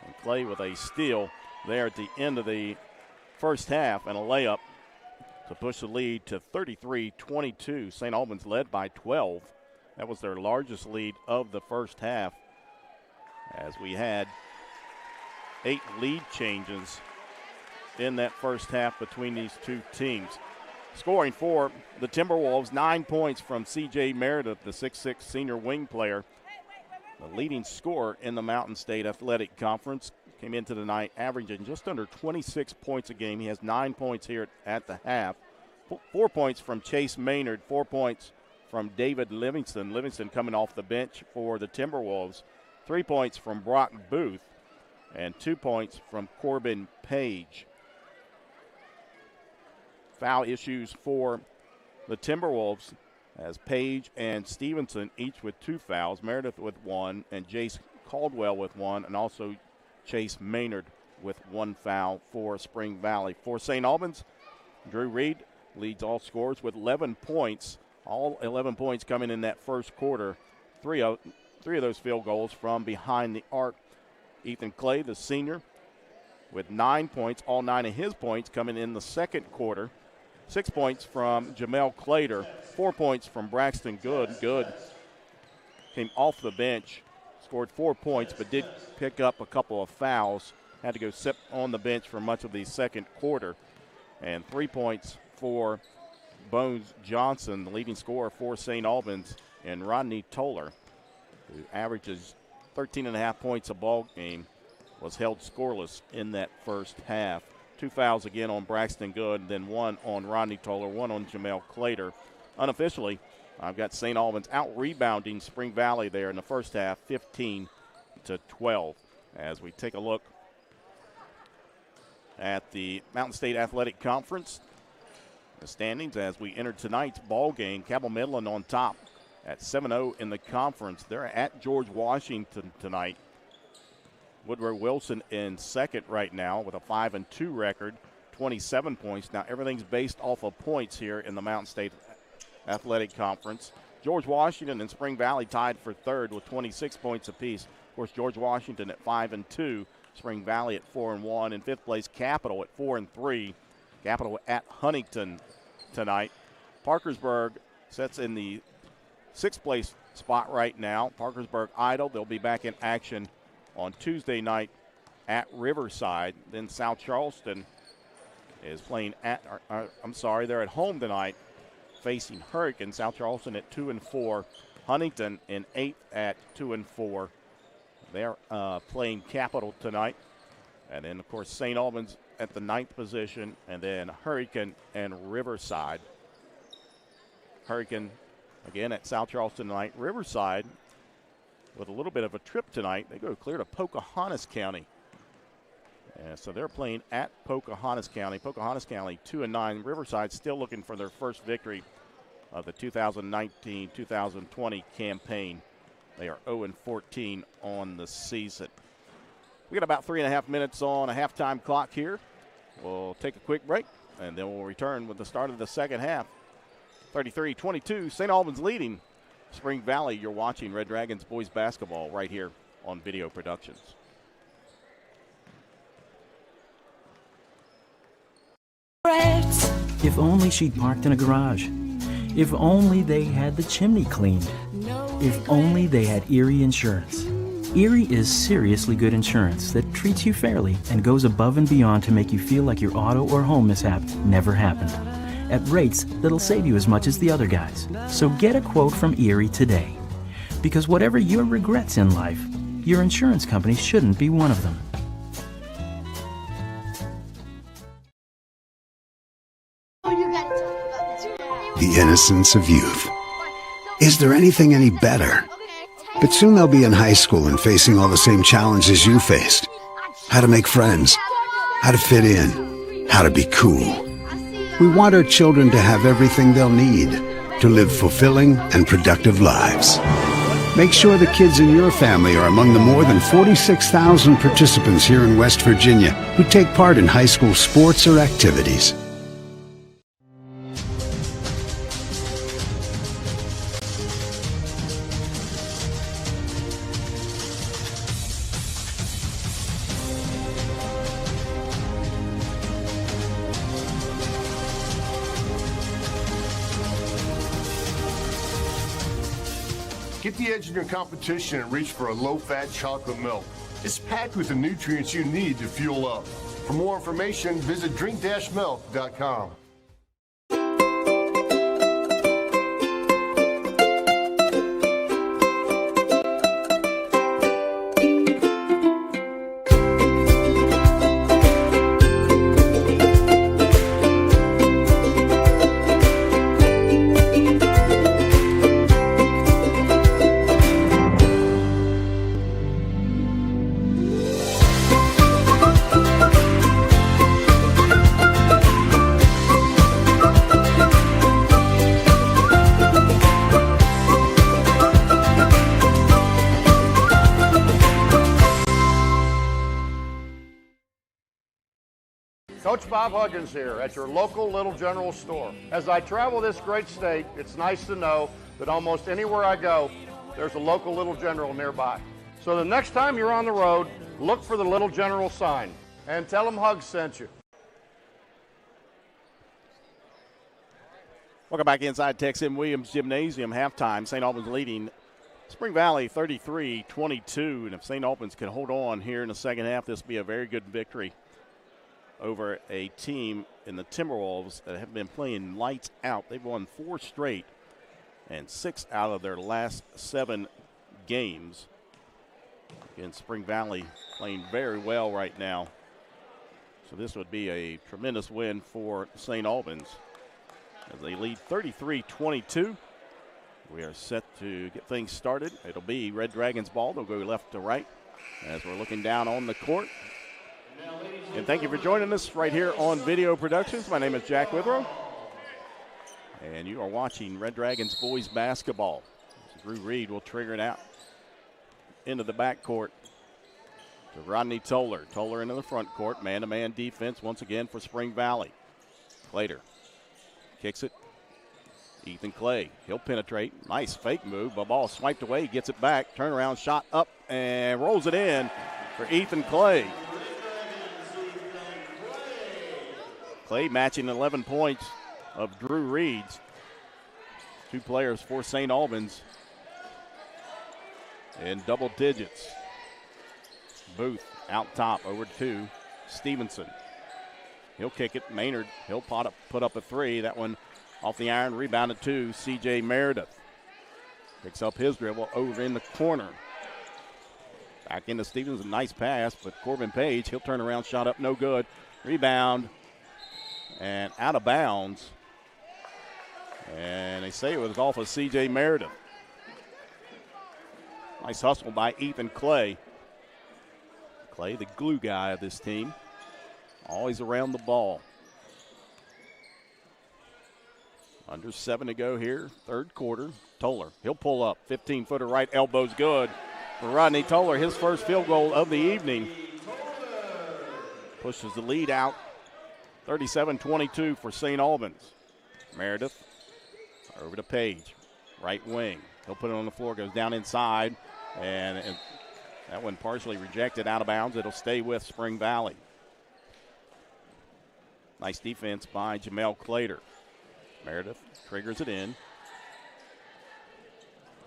And Clay with a steal there at the end of the first half and a layup to push the lead to 33-22. St. Albans led by 12. That was their largest lead of the first half, as we had 8 lead changes in that first half between these two teams. Scoring for the Timberwolves, 9 points from C.J. Meredith, the 6'6 senior wing player. The leading scorer in the Mountain State Athletic Conference. Came into the night averaging just under 26 points a game. He has 9 points here at the half. 4 points from Chase Maynard, 4 points from David Livingston. Livingston coming off the bench for the Timberwolves. 3 points from Brock Booth and 2 points from Corbin Page. Foul issues for the Timberwolves as Page and Stevenson each with 2 fouls, Meredith with 1 and Jace Caldwell with 1, and also Chase Maynard with 1 foul for Spring Valley. For St. Albans, Drew Reed leads all scorers with 11 points, all 11 points coming in that first quarter. Three of those field goals from behind the arc. Ethan Clay, the senior, with 9 points, all 9 of his points coming in the second quarter. 6 points from Jamel Clater, 4 points from Braxton Good. Good came off the bench, scored 4 points, but did pick up a couple of fouls. Had to go sit on the bench for much of the second quarter. And 3 points for Bones Johnson, the leading scorer for St. Albans, and Rodney Toller, who averages 13.5 points a ball game, was held scoreless in that first half. 2 fouls again on Braxton Good, and then 1 on Rodney Toller, 1 on Jamel Clater. Unofficially, I've got St. Albans out-rebounding Spring Valley there in the first half, 15-12. As we take a look at the Mountain State Athletic Conference, the standings as we enter tonight's ball game. Cabell Midland on top at 7-0 in the conference. They're at George Washington tonight. Woodrow Wilson in second right now with a 5-2 record, 27 points. Now everything's based off of points here in the Mountain State Athletic Conference. George Washington and Spring Valley tied for third with 26 points apiece. Of course, George Washington at 5-2, Spring Valley at 4-1. In fifth place, Capital at 4-3. Capital at Huntington tonight. Parkersburg sits in the sixth place spot right now. Parkersburg idle. They'll be back in action on Tuesday night at Riverside. Then South Charleston is playing they're at home tonight facing Hurricane. South Charleston at 2-4. Huntington in 8th at 2-4. They're playing Capital tonight. And then, of course, St. Albans at the 9th position, and then Hurricane and Riverside. Hurricane, again, at South Charleston tonight. Riverside, with a little bit of a trip tonight, they go clear to Pocahontas County. And so they're playing at Pocahontas County. Pocahontas County 2-9. Riverside still looking for their first victory of the 2019-2020 campaign. They are 0-14 on the season. We got about 3.5 minutes on a halftime clock here. We'll take a quick break, and then we'll return with the start of the second half. 33-22, St. Albans leading Spring Valley. You're watching Red Dragons boys basketball right here on Video Productions. If only she'd parked in a garage. If only they had the chimney cleaned. If only they had Erie Insurance. Erie is seriously good insurance that treats you fairly and goes above and beyond to make you feel like your auto or home mishap never happened. at rates that'll save you as much as the other guys. So get a quote from Erie today. Because whatever your regrets in life, your insurance company shouldn't be one of them. The innocence of youth. Is there anything any better? But soon they'll be in high school and facing all the same challenges you faced. How to make friends, how to fit in, how to be cool. We want our children to have everything they'll need to live fulfilling and productive lives. Make sure the kids in your family are among the more than 46,000 participants here in West Virginia who take part in high school sports or activities. Get the edge in your competition and reach for a low-fat chocolate milk. It's packed with the nutrients you need to fuel up. For more information, visit drink-milk.com. Coach Bob Huggins here at your local Little General store. As I travel this great state, it's nice to know that almost anywhere I go, there's a local Little General nearby. So the next time you're on the road, look for the Little General sign and tell them Hugs sent you. Welcome back inside Tex M. Williams Gymnasium. Halftime, St. Albans leading Spring Valley 33-22. And if St. Albans can hold on here in the second half, this will be a very good victory over a team in the Timberwolves that have been playing lights out. They've won 4 straight and 6 out of their last 7 games. Again, Spring Valley playing very well right now. So this would be a tremendous win for St. Albans as they lead 33-22. We are set to get things started. It'll be Red Dragons ball. They'll go left to right as we're looking down on the court. And thank you for joining us right here on Video Productions. My name is Jack Withrow. And you are watching Red Dragons boys basketball. Drew Reed will trigger it out into the backcourt to Rodney Toller. Toller into the front court. Man-to-man defense once again for Spring Valley. Clater kicks it. Ethan Clay. He'll penetrate. Nice fake move. The ball swiped away. Gets it back. Turnaround shot up and rolls it in for Ethan Clay. Clay matching 11 points of Drew Reed's. 2 players for St. Albans in double digits. Booth out top over to Stevenson. He'll kick it. Maynard, he'll put up a 3. That one off the iron, rebounded to C.J. Meredith. Picks up his dribble over in the corner. Back into Stevenson, nice pass, but Corbin Page, he'll turn around, shot up, no good. Rebound. And out of bounds. And they say it was off of C.J. Meredith. Nice hustle by Ethan Clay. Clay, the glue guy of this team. Always around the ball. Under 7 to go here, third quarter. Toller, he'll pull up. 15-footer right, elbow's good for Rodney Toller. His first field goal of the evening. Pushes the lead out. 37-22 for St. Albans. Meredith over to Page, right wing. He'll put it on the floor, goes down inside, and that one partially rejected out of bounds. It'll stay with Spring Valley. Nice defense by Jamel Clater. Meredith triggers it in.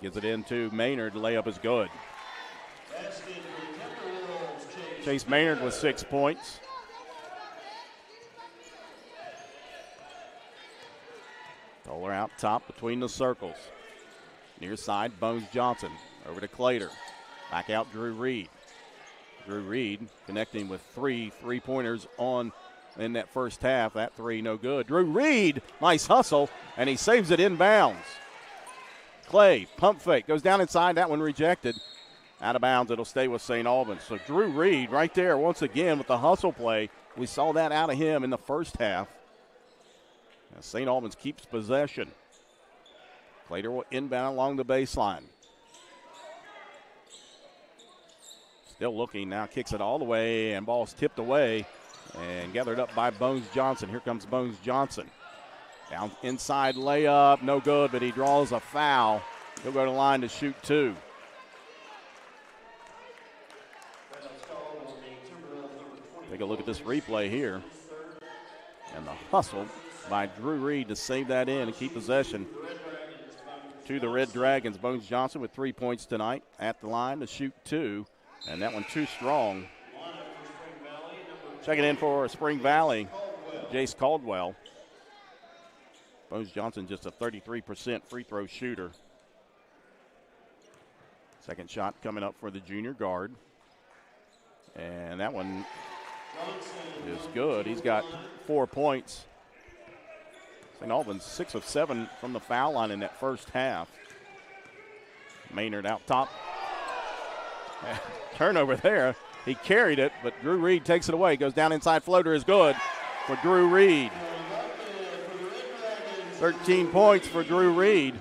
Gives it in to Maynard. Layup is good. Chase Maynard with 6 points. Toller out top between the circles. Near side, Bones Johnson. Over to Clater. Back out, Drew Reed. Drew Reed connecting with three-pointers in that first half. That three, no good. Drew Reed, nice hustle, and he saves it inbounds. Clay, pump fake, goes down inside. That one rejected. Out of bounds, it'll stay with St. Albans. So Drew Reed right there once again with the hustle play. We saw that out of him in the first half. As St. Albans keeps possession. Clater will inbound along the baseline. Still looking now, kicks it all the way, and ball's tipped away and gathered up by Bones Johnson. Here comes Bones Johnson. Down inside layup, no good, but he draws a foul. He'll go to the line to shoot two. Take a look at this replay here. And the hustle by Drew Reed to save that in and keep possession to the Red Dragons. Bones Johnson with 3 points tonight at the line to shoot two. And that one too strong. Checking in for Spring Valley, Jace Caldwell. Bones Johnson just a 33% free throw shooter. Second shot coming up for the junior guard. And that one is good. He's got 4 points. St. Albans 6 of 7 from the foul line in that first half. Maynard out top. Turnover there. He carried it, but Drew Reed takes it away. Goes down inside, floater is good for Drew Reed. 13 points for Drew Reed.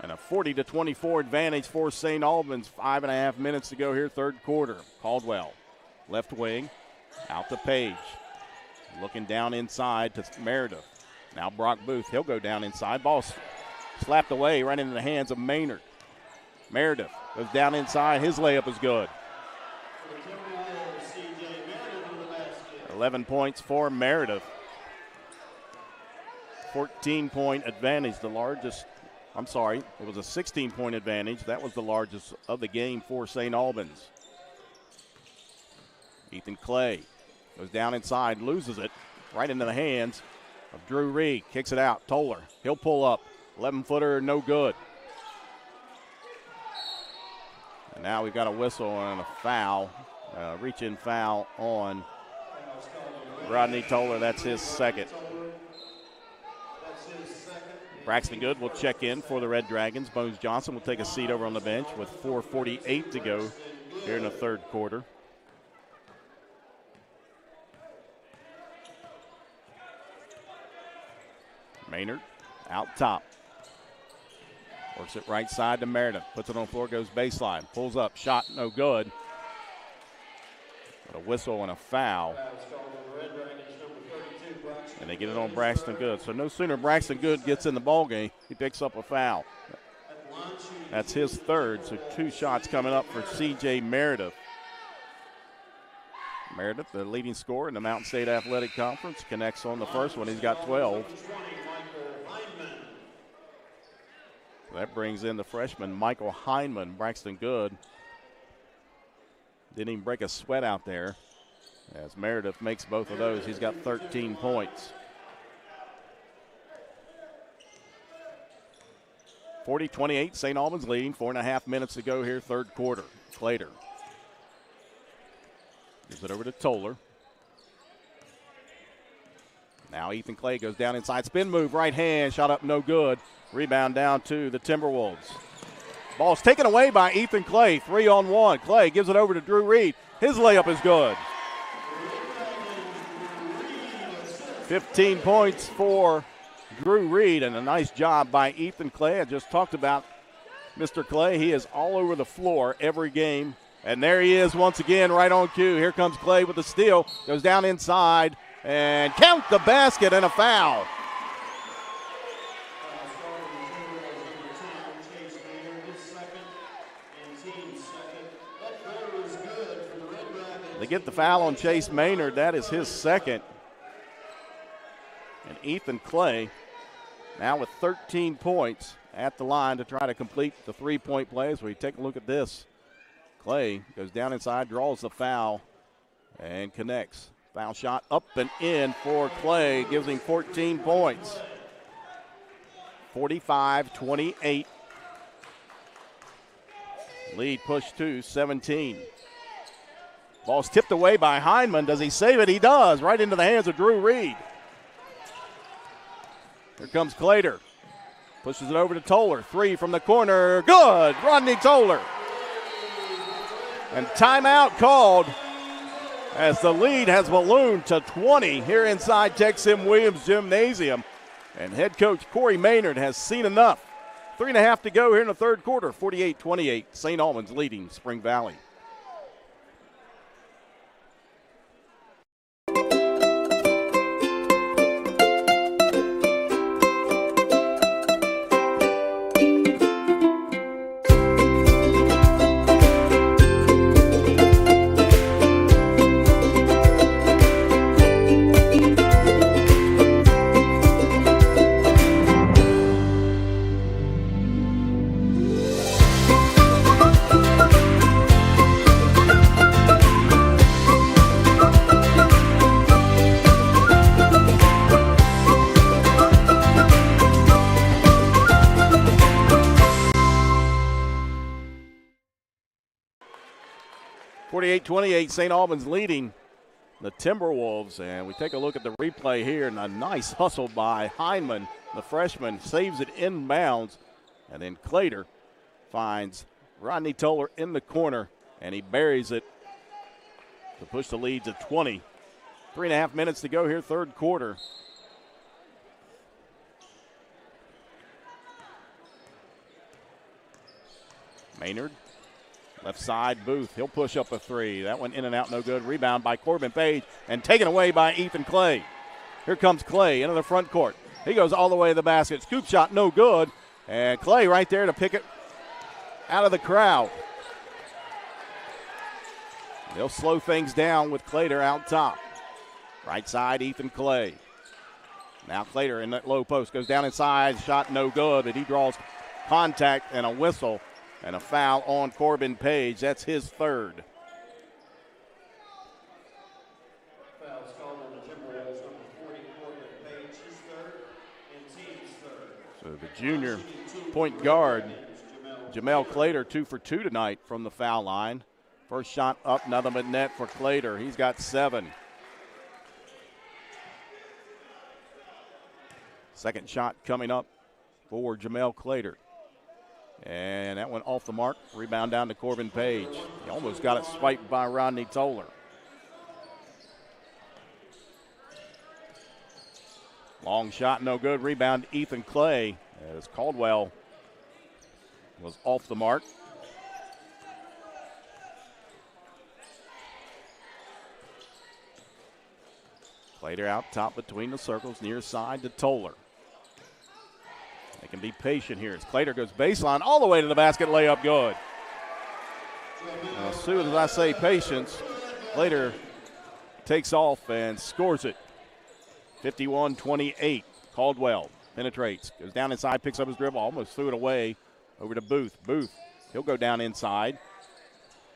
And a 40-24 advantage for St. Albans. 5.5 minutes to go here, third quarter. Caldwell, left wing, out to Page. Looking down inside to Meredith. Now Brock Booth, he'll go down inside. Ball slapped away right into the hands of Maynard. Meredith goes down inside. His layup is good. 11 points for Meredith. 14-point advantage, the largest. I'm sorry, it was a 16-point advantage. That was the largest of the game for St. Albans. Ethan Clay goes down inside, loses it right into the hands of Drew Reed. Kicks it out. Toller, he'll pull up. 11-footer, no good. And now we've got a whistle and a foul, reach-in foul on Rodney Toller. That's his second. Braxton Good will check in for the Red Dragons. Bones Johnson will take a seat over on the bench with 4:48 to go here in the third quarter. Maynard out top. Works it right side to Meredith. Puts it on the floor, goes baseline. Pulls up, shot no good. But a whistle and a foul. And they get it on Braxton Good. So no sooner Braxton Good gets in the ballgame, he picks up a foul. That's his third, so 2 shots coming up for C.J. Meredith. Meredith, the leading scorer in the Mountain State Athletic Conference, connects on the first one. He's got 12. That brings in the freshman, Michael Heinman. Braxton Good didn't even break a sweat out there. As Meredith makes both of those, he's got 13 points. 40-28, St. Albans leading. 4.5 minutes to go here, third quarter. Clater gives it over to Toller. Now Ethan Clay goes down inside. Spin move, right hand, shot up, no good. Rebound down to the Timberwolves. Ball's taken away by Ethan Clay. 3-on-1. Clay gives it over to Drew Reed. His layup is good. 15 points for Drew Reed, and a nice job by Ethan Clay. I just talked about Mr. Clay. He is all over the floor every game. And there he is once again, right on cue. Here comes Clay with the steal. Goes down inside and count the basket and a foul. They get the foul on Chase Maynard. That is his second. And Ethan Clay now with 13 points at the line to try to complete the three-point play. As we take a look at this, Clay goes down inside, draws the foul, and connects. Foul shot up and in for Clay, gives him 14 points. 45-28. Lead pushed to 17. Ball's tipped away by Hindman. Does he save it? He does. Right into the hands of Drew Reed. Here comes Clater. Pushes it over to Toller. 3 from the corner. Good. Rodney Toller. And timeout called as the lead has ballooned to 20 here inside Tex Sim Williams Gymnasium. And head coach Corey Maynard has seen enough. 3.5 to go here in the third quarter. 48-28. St. Albans leading Spring Valley. St. Albans leading the Timberwolves, and we take a look at the replay here, and a nice hustle by Hindman, the freshman, saves it inbounds, and then Clater finds Rodney Toller in the corner, and he buries it to push the lead to 20. 3.5 minutes to go here, third quarter. Maynard. Left side, Booth. He'll push up a 3. That one in and out, no good. Rebound by Corbin Page and taken away by Ethan Clay. Here comes Clay into the front court. He goes all the way to the basket. Scoop shot, no good. And Clay right there to pick it out of the crowd. They'll slow things down with Clater out top. Right side, Ethan Clay. Now Clater in that low post. Goes down inside. Shot no good, but he draws contact and a whistle. And a foul on Corbin Page. That's his third. Foul's called on the Timberwolves, number 40, Corbin Page, his third, and team's third. So the junior point guard, Jamel Clater, 2 for 2 tonight from the foul line. First shot up, nothing but net for Clater. He's got 7. Second shot coming up for Jamel Clater. And that one off the mark. Rebound down to Corbin Page. He almost got it swiped by Rodney Toller. Long shot, no good. Rebound, Ethan Clay, as Caldwell was off the mark. Clater out top between the circles, near side to Toller. They can be patient here as Clater goes baseline all the way to the basket, layup good. As soon as I say patience, Clater takes off and scores it. 51-28. Caldwell penetrates, goes down inside, picks up his dribble, almost threw it away over to Booth. Booth, he'll go down inside.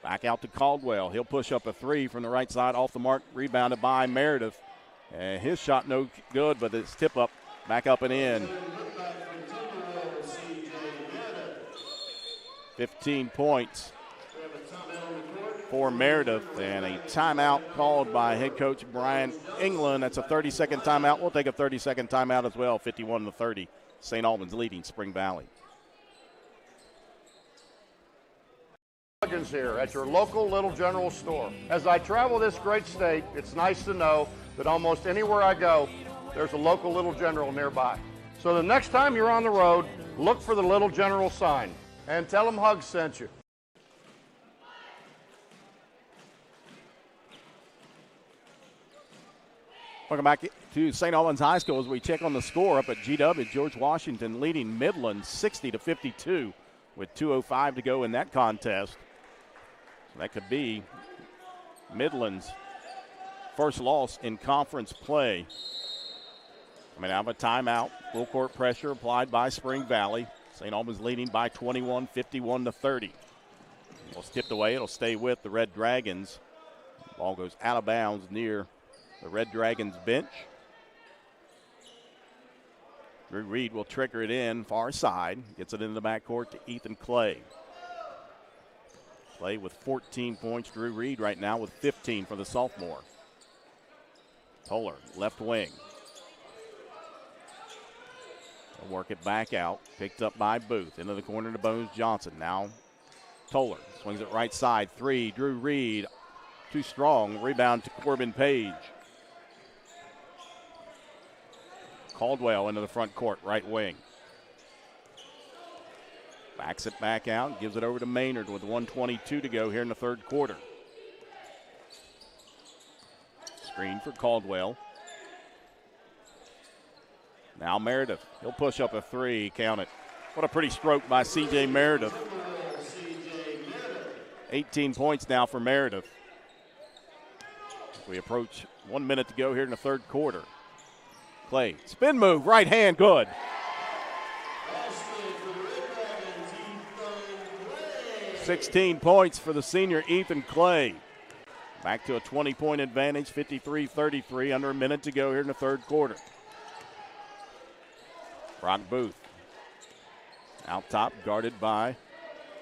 Back out to Caldwell. He'll push up a 3 from the right side, off the mark, rebounded by Meredith. And his shot no good, but it's tip up, back up and in. 15 points for Meredith, and a timeout called by head coach Brian England. That's a 30-second timeout. We'll take a 30-second timeout as well. 51-30. St. Albans leading Spring Valley. Huggins here at your local Little General store. As I travel this great state, it's nice to know that almost anywhere I go, there's a local Little General nearby. So the next time you're on the road, look for the Little General sign and tell them Hugs sent you. Welcome back to St. Albans High School as we check on the score up at GW. George Washington leading Midland 60-52 with 2:05 to go in that contest. So that could be Midland's first loss in conference play. Coming out of a timeout, full court pressure applied by Spring Valley. St. Albans leading by 21, 51-30. Well, skipped away. It'll stay with the Red Dragons. Ball goes out of bounds near the Red Dragons bench. Drew Reed will trigger it in far side. Gets it into the backcourt to Ethan Clay. Clay with 14 points. Drew Reed right now with 15 for the sophomore. Toller, left wing. They'll work it back out. Picked up by Booth. Into the corner to Bones Johnson. Now Toller swings it right side. 3. Drew Reed. Too strong. Rebound to Corbin Page. Caldwell into the front court, right wing. Backs it back out, gives it over to Maynard with 1:22 to go here in the third quarter. Screen for Caldwell. Now Meredith, he'll push up a 3, count it. What a pretty stroke by C.J. Meredith. 18 points now for Meredith. We approach 1 minute to go here in the third quarter. Clay, spin move, right hand, good. 16 points for the senior Ethan Clay. Back to a 20-point advantage, 53-33, under a minute to go here in the third quarter. Brock Booth out top, guarded by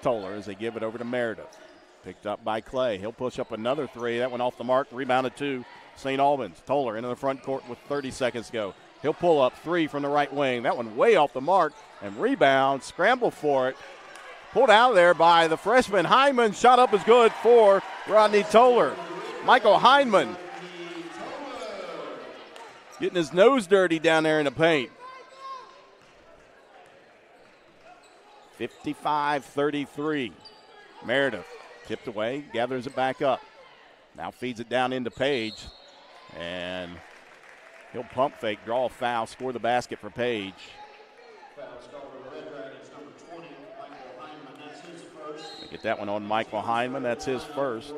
Toller as they give it over to Meredith. Picked up by Clay. He'll push up another 3. That went off the mark, rebounded to St. Albans. Toller into the front court with 30 seconds to go. He'll pull up 3 from the right wing. That one way off the mark and rebound, scramble for it. Pulled out of there by the freshman Hyman. Shot up is good for Rodney Toller. Michael Hyman getting his nose dirty down there in the paint. 55-33. Meredith tipped away, gathers it back up. Now feeds it down into Page. And he'll pump fake, draw a foul, score the basket for Page. Get that one on Michael Hyman. That's his first.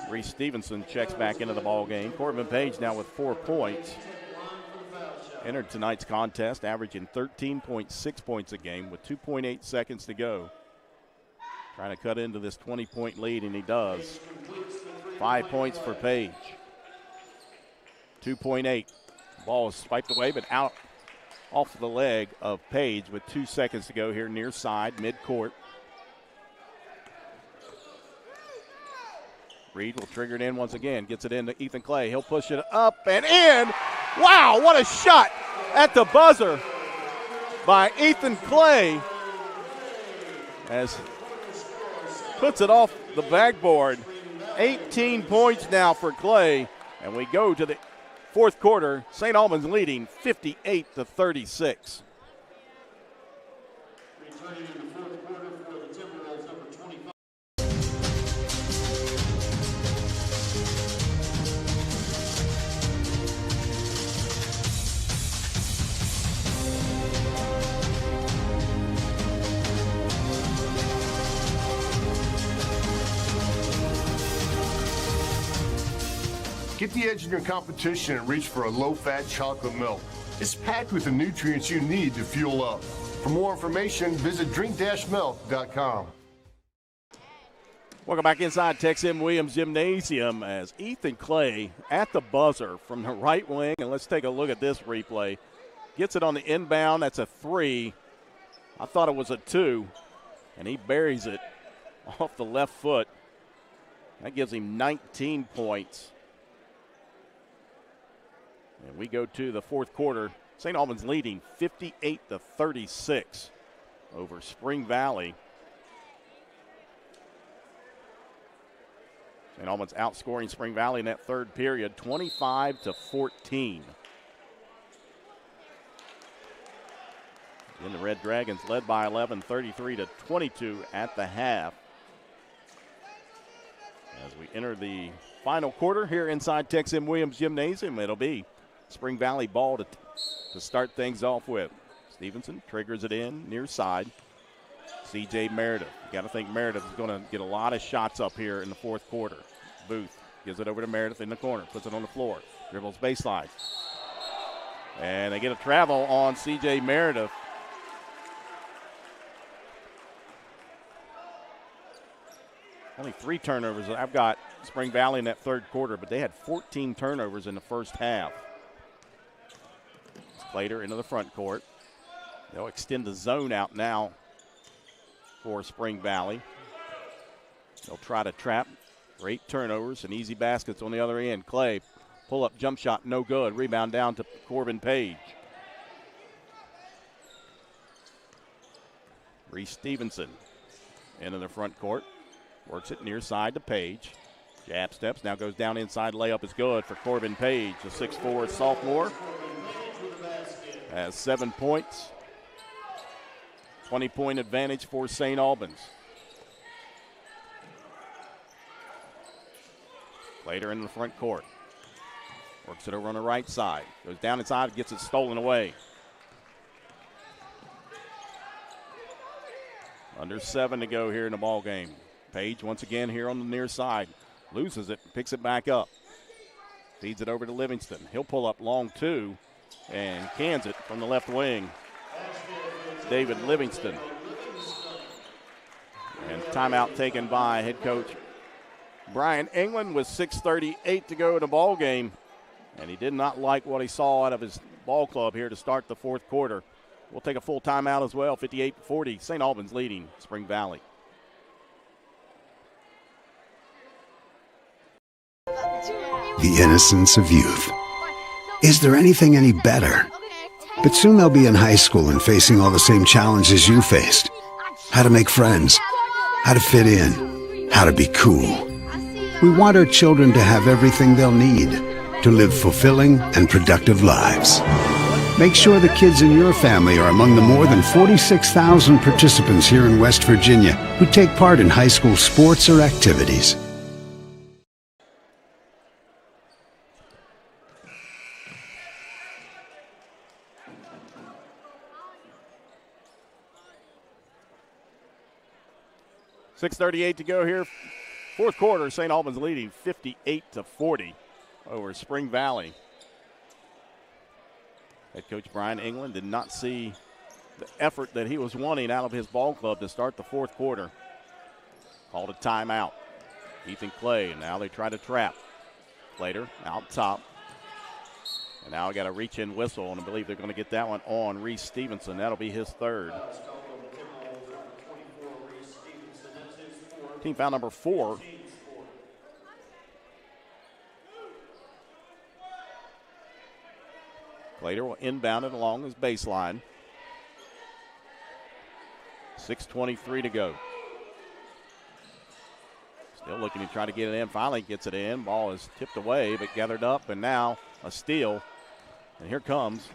Reese Stevenson checks back into the ball game. Corbin Page now with 4 points. Entered tonight's contest, averaging 13.6 points a game with 2.8 seconds to go. Trying to cut into this 20-point lead, and he does. 5 points for Page. 2.8. Ball is swiped away, but out off the leg of Page with 2 seconds to go here near side, mid-court. Reed will trigger it in once again. Gets it into Ethan Clay. He'll push it up and in. Wow, what a shot at the buzzer by Ethan Clay. As puts it off the backboard. 18 points now for Clay. And we go to the fourth quarter. St. Albans leading 58-36. Returning in the fourth quarter for the Timberwolves, number 25. Get the edge in your competition and reach for a low-fat chocolate milk. It's packed with the nutrients you need to fuel up. For more information, visit drink-milk.com. Welcome back inside Tex M. Williams Gymnasium as Ethan Clay at the buzzer from the right wing. And let's take a look at this replay. Gets it on the inbound. That's a 3. I thought it was a 2. And he buries it off the left foot. That gives him 19 points. And we go to the fourth quarter. St. Albans leading 58-36 over Spring Valley. St. Albans outscoring Spring Valley in that third period, 25-14. Then the Red Dragons led by 11, 33-22 at the half. As we enter the final quarter here inside Tex M. Williams Gymnasium, it'll be Spring Valley ball to start things off with. Stevenson triggers it in near side. C.J. Meredith. You got to think Meredith is going to get a lot of shots up here in the fourth quarter. Booth gives it over to Meredith in the corner, puts it on the floor, dribbles baseline. And they get a travel on C.J. Meredith. Only 3 turnovers. I've got Spring Valley in that third quarter, but they had 14 turnovers in the first half. Slater into the front court. They'll extend the zone out now for Spring Valley. They'll try to trap. Great turnovers and easy baskets on the other end. Clay, pull-up jump shot, no good. Rebound down to Corbin Page. Reese Stevenson into the front court. Works it near side to Page. Jab steps, now goes down inside. Layup is good for Corbin Page, a 6'4" sophomore. Has 7 points. 20-point advantage for St. Albans. Slater in the front court. Works it over on the right side. Goes down inside, gets it stolen away. Under 7 to go here in the ball game. Page once again here on the near side. Loses it, picks it back up. Feeds it over to Livingston. He'll pull up long 2 and cans it from the left wing. David Livingston. And timeout taken by head coach Brian England with 6:38 to go in the ball game. And he did not like what he saw out of his ball club here to start the fourth quarter. We'll take a full timeout as well, 58-40. St. Albans leading Spring Valley. The innocence of youth. Is there anything any better? But soon they'll be in high school and facing all the same challenges you faced. How to make friends, how to fit in, how to be cool. We want our children to have everything they'll need to live fulfilling and productive lives. Make sure the kids in your family are among the more than 46,000 participants here in West Virginia who take part in high school sports or activities. .638 to go here. Fourth quarter, St. Albans leading 58-40 over Spring Valley. Head coach Brian England did not see the effort that he was wanting out of his ball club to start the fourth quarter. Called a timeout. Ethan Clay, and now they try to trap. Slater out top. And now I got a reach-in whistle, and I believe they're going to get that one on Reese Stevenson. That'll be his third. Team foul number 4. Slater will inbound it along his baseline. 6:23 to go. Still looking to try to get it in. Finally gets it in. Ball is tipped away, but gathered up, and now a steal. And here comes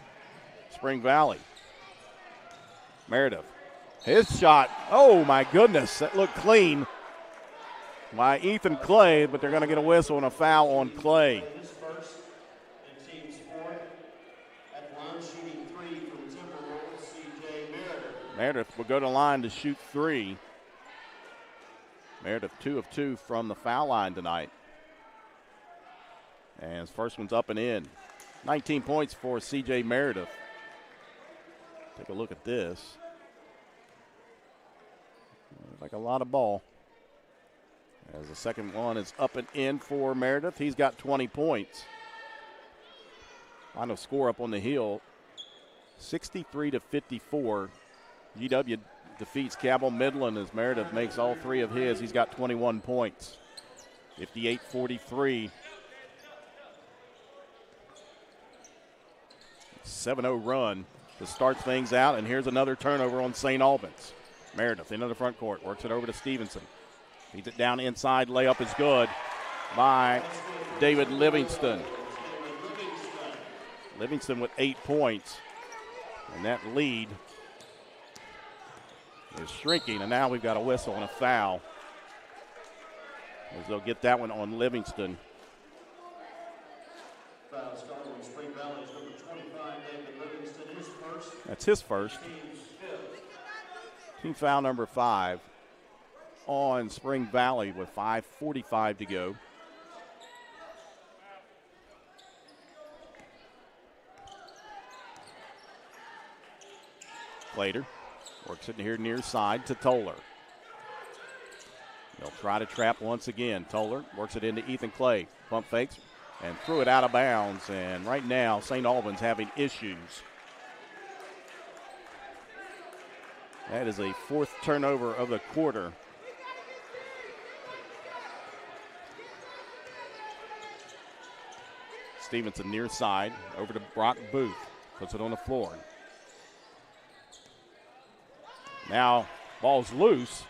Spring Valley. Meredith. His shot. Oh, my goodness. That looked clean by Ethan Clay, but they're going to get a whistle and a foul on Clay. Meredith will go to the line to shoot 3. Meredith 2 of 2 from the foul line tonight. And his first one's up and in. 19 points for C.J. Meredith. Take a look at this. Like a lot of ball. As the second one is up and in for Meredith. He's got 20 points. Final score up on the hill, 63-54. GW defeats Cabell Midland as Meredith makes all 3 of his. He's got 21 points. 58-43. 7-0 run to start things out, and here's another turnover on St. Albans. Meredith into the front court, works it over to Stevenson. Feeds it down inside, layup is good by David Livingston. Livingston with 8 points, and that lead is shrinking, and now we've got a whistle and a foul as they'll get that one on Livingston. Foul starting with Spring Valley's number 25, David Livingston, his first. That's his first. Team foul number 5 on Spring Valley with 5:45 to go. Slater works it here near side to Toller. They'll try to trap once again. Toller works it into Ethan Clay. Pump fakes and threw it out of bounds. And right now, St. Albans having issues That is a fourth turnover of the quarter. Stevenson near side, over to Brock Booth. Puts it on the floor. Now, ball's loose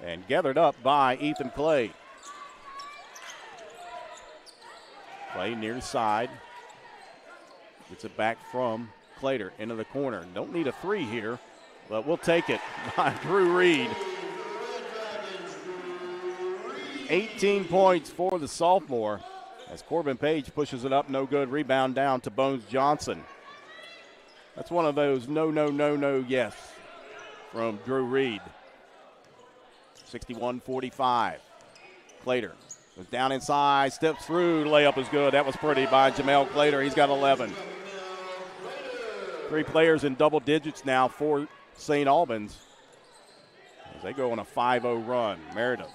and gathered up by Ethan Clay. Clay near side. Gets it back from Clater into the corner. Don't need a three here, but we'll take it by Drew Reed. 18 points for the sophomore as Corbin Page pushes it up. No good. Rebound down to Bones Johnson. That's one of those no, yes from Drew Reed. 61-45. Clater goes down inside, steps through, layup is good. That was pretty by Jamel Clater. He's got 11. Three players in double digits now for St. Albans as they go on a 5-0 run. Meredith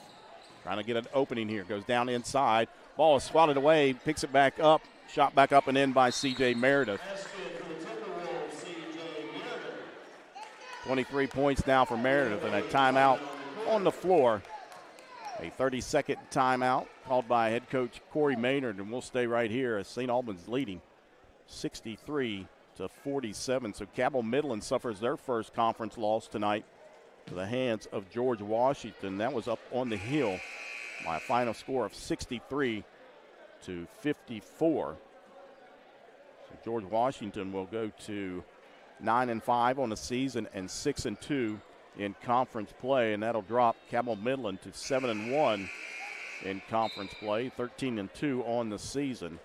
trying to get an opening here. Goes down inside. Ball is swatted away, picks it back up. Shot back up and in by C.J. Meredith. 23 points now for Meredith, and a timeout on the floor. A 30-second timeout called by head coach Corey Maynard, and we'll stay right here as St. Albans leading 63-47. So Cabell Midland suffers their first conference loss tonight to the hands of George Washington. That was up on the hill by a final score of 63-54. So George Washington will go to 9-5 on the season and 6-2 in conference play, and that'll drop Cabell Midland to 7-1 in conference play, 13-2 on the season.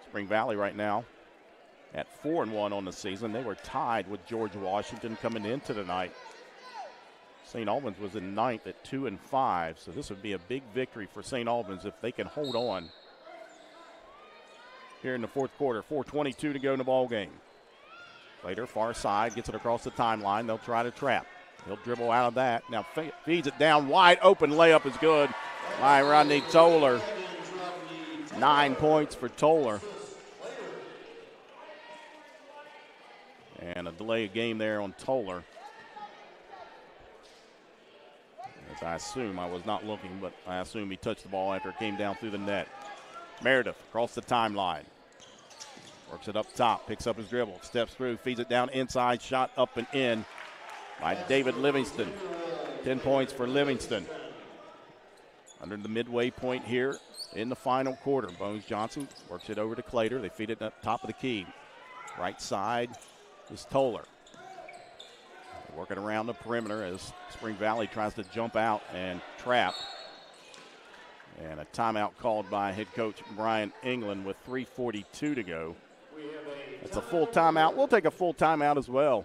Spring Valley right now at 4-1 on the season. They were tied with George Washington coming into tonight. St. Albans was in ninth at 2-5, so this would be a big victory for St. Albans if they can hold on here in the fourth quarter. 4:22 to go in the ball game. Later, far side, gets it across the timeline. They'll try to trap. He'll dribble out of that. Now feeds it down wide open. Layup is good by Rodney Toller. 9 points for Toller. And a delay of game there on Toller. As I assume, I was not looking, but I assume he touched the ball after it came down through the net. Meredith across the timeline. Works it up top, picks up his dribble, steps through, feeds it down inside, shot up and in by David Livingston. 10 points for Livingston. Under the midway point here in the final quarter. Bones Johnson works it over to Clater. They feed it up top of the key. Right side is Toller. Working around the perimeter as Spring Valley tries to jump out and trap. And a timeout called by head coach Brian England with 3:42 to go. It's a full timeout. We'll take a full timeout as well.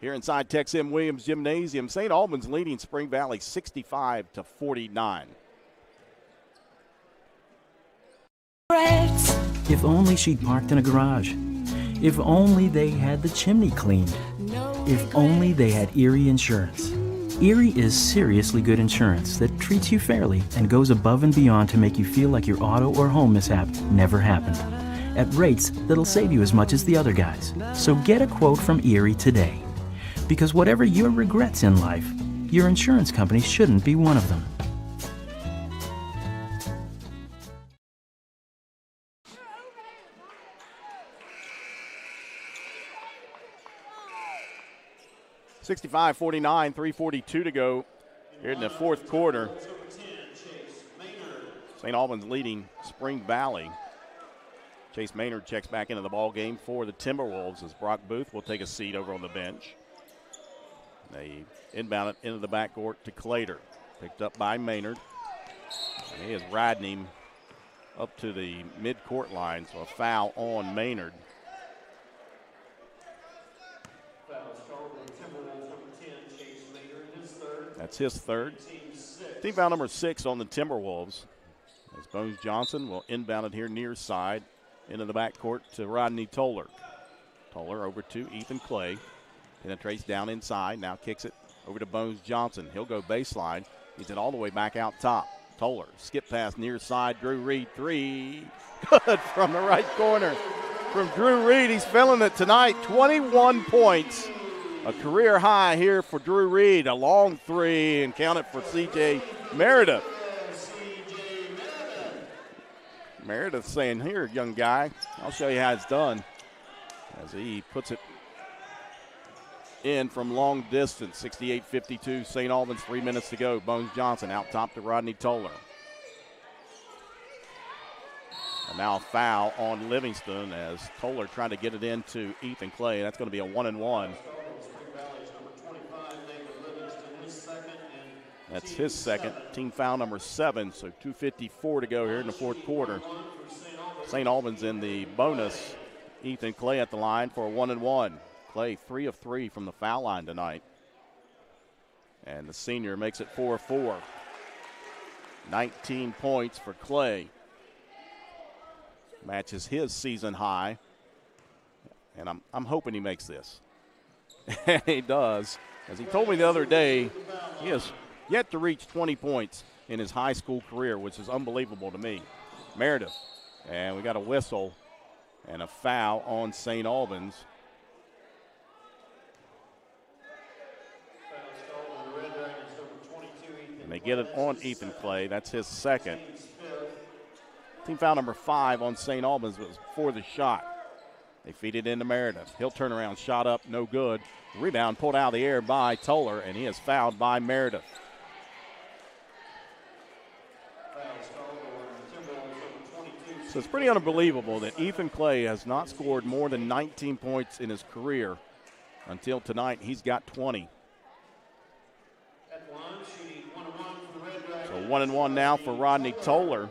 Here inside Tex M. Williams Gymnasium, St. Albans leading Spring Valley 65-49. If only she'd parked in a garage. If only they had the chimney cleaned. If only they had Erie Insurance. Erie is seriously good insurance that treats you fairly and goes above and beyond to make you feel like your auto or home mishap never happened. At rates that'll save you as much as the other guys. So get a quote from Erie today. Because whatever your regrets in life, your insurance company shouldn't be one of them. (65-49), 3:42 to go here in the fourth quarter. St. Albans leading Spring Valley. Chase Maynard checks back into the ball game for the Timberwolves as Brock Booth will take a seat over on the bench. They inbound it into the backcourt to Clater. Picked up by Maynard. And he is riding him up to the mid-court line, so a foul on Maynard. That's his third. Team foul number 6 on the Timberwolves. As Bones Johnson will inbound it here near side into the backcourt to Rodney Toller. Toller over to Ethan Clay. Penetrates down inside. Now kicks it over to Bones Johnson. He'll go baseline. He's it all the way back out top. Toller, skip pass near side. Drew Reed, three. Good from the right corner. from Drew Reed. He's feeling it tonight. 21 points. A career high here for Drew Reed. A long three and count it for C.J. Meredith. Meredith saying, here, young guy, I'll show you how it's done. As he puts it in from long distance, 68-52, St. Albans, 3 minutes to go. Bones Johnson out top to Rodney Toller. And now a foul on Livingston as Toller trying to get it into Ethan Clay. That's going to be a 1-and-1. That's his second, team foul number 7, so 2:54 to go here in the fourth quarter. St. Albans in the bonus. Ethan Clay at the line for a 1-and-1. Clay 3 of 3 from the foul line tonight. And the senior makes it 4 of 4. 19 points for Clay. Matches his season high. And I'm hoping he makes this. And he does. As he told me the other day, he has yet to reach 20 points in his high school career, which is unbelievable to me. Meredith. And we got a whistle and a foul on St. Albans. And they get it on Ethan Clay. That's his second. Team foul number 5 on St. Albans was before the shot. They feed it into Meredith. He'll turn around, shot up, no good. Rebound pulled out of the air by Toller, and he is fouled by Meredith. So it's pretty unbelievable that Ethan Clay has not scored more than 19 points in his career until tonight. He's got 20. So 1-and-1 now for Rodney Toller.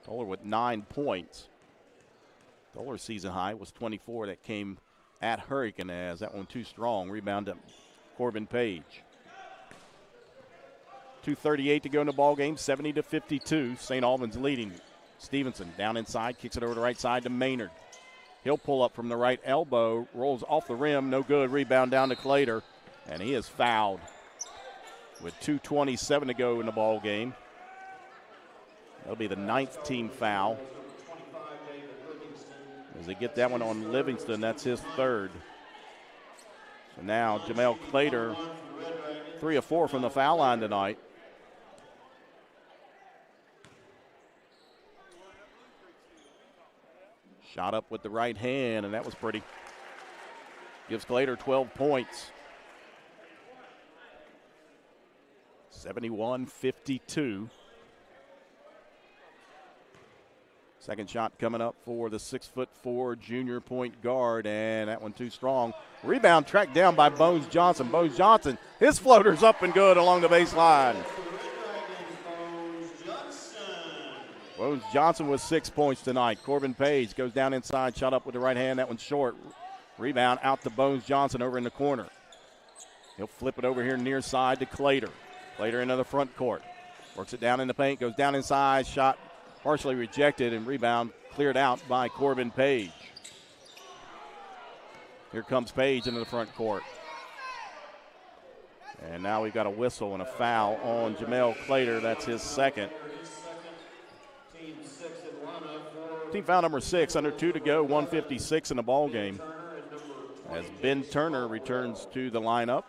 Toller with 9 points. Toller's season high was 24. That came at Hurricane as that one too strong. Rebound to Corbin Page. 2:38 to go in the ball game, 70-52. St. Albans leading. Stevenson down inside, kicks it over the right side to Maynard. He'll pull up from the right elbow, rolls off the rim, no good. Rebound down to Clater, and he is fouled with 2:27 to go in the ball game. That'll be the 9th team foul. As they get that one on Livingston, that's his 3rd. So now Jamel Clater, 3 of 4 from the foul line tonight. Shot up with the right hand, and that was pretty. Gives Clater 12 points. 71-52. Second shot coming up for the 6'4" junior point guard, and that one too strong. Rebound tracked down by Bones Johnson. Bones Johnson, his floater's up and good along the baseline. Bones Johnson with 6 points tonight. Corbin Page goes down inside, shot up with the right hand. That one's short. Rebound out to Bones Johnson over in the corner. He'll flip it over here near side to Clater. Clater into the front court. Works it down in the paint, goes down inside, shot partially rejected, and rebound cleared out by Corbin Page. Here comes Page into the front court. And now we've got a whistle and a foul on Jamel Clater. That's his second. Team foul number 6, under 2 to go, 1:56 in the ball game. As Ben Turner returns to the lineup,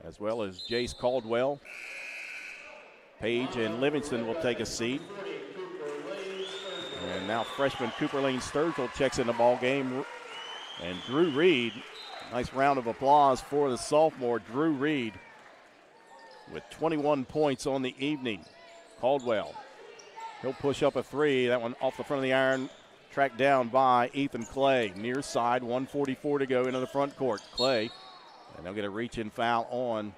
as well as Jace Caldwell. Page and Livingston will take a seat. And now freshman Cooper Lane Sturgill checks in the ball game. And Drew Reed, nice round of applause for the sophomore, Drew Reed, with 21 points on the evening. Caldwell, he'll push up a 3. That one off the front of the iron, tracked down by Ethan Clay. Near side, 1:44 to go into the front court. Clay, and they'll get a reach-in foul on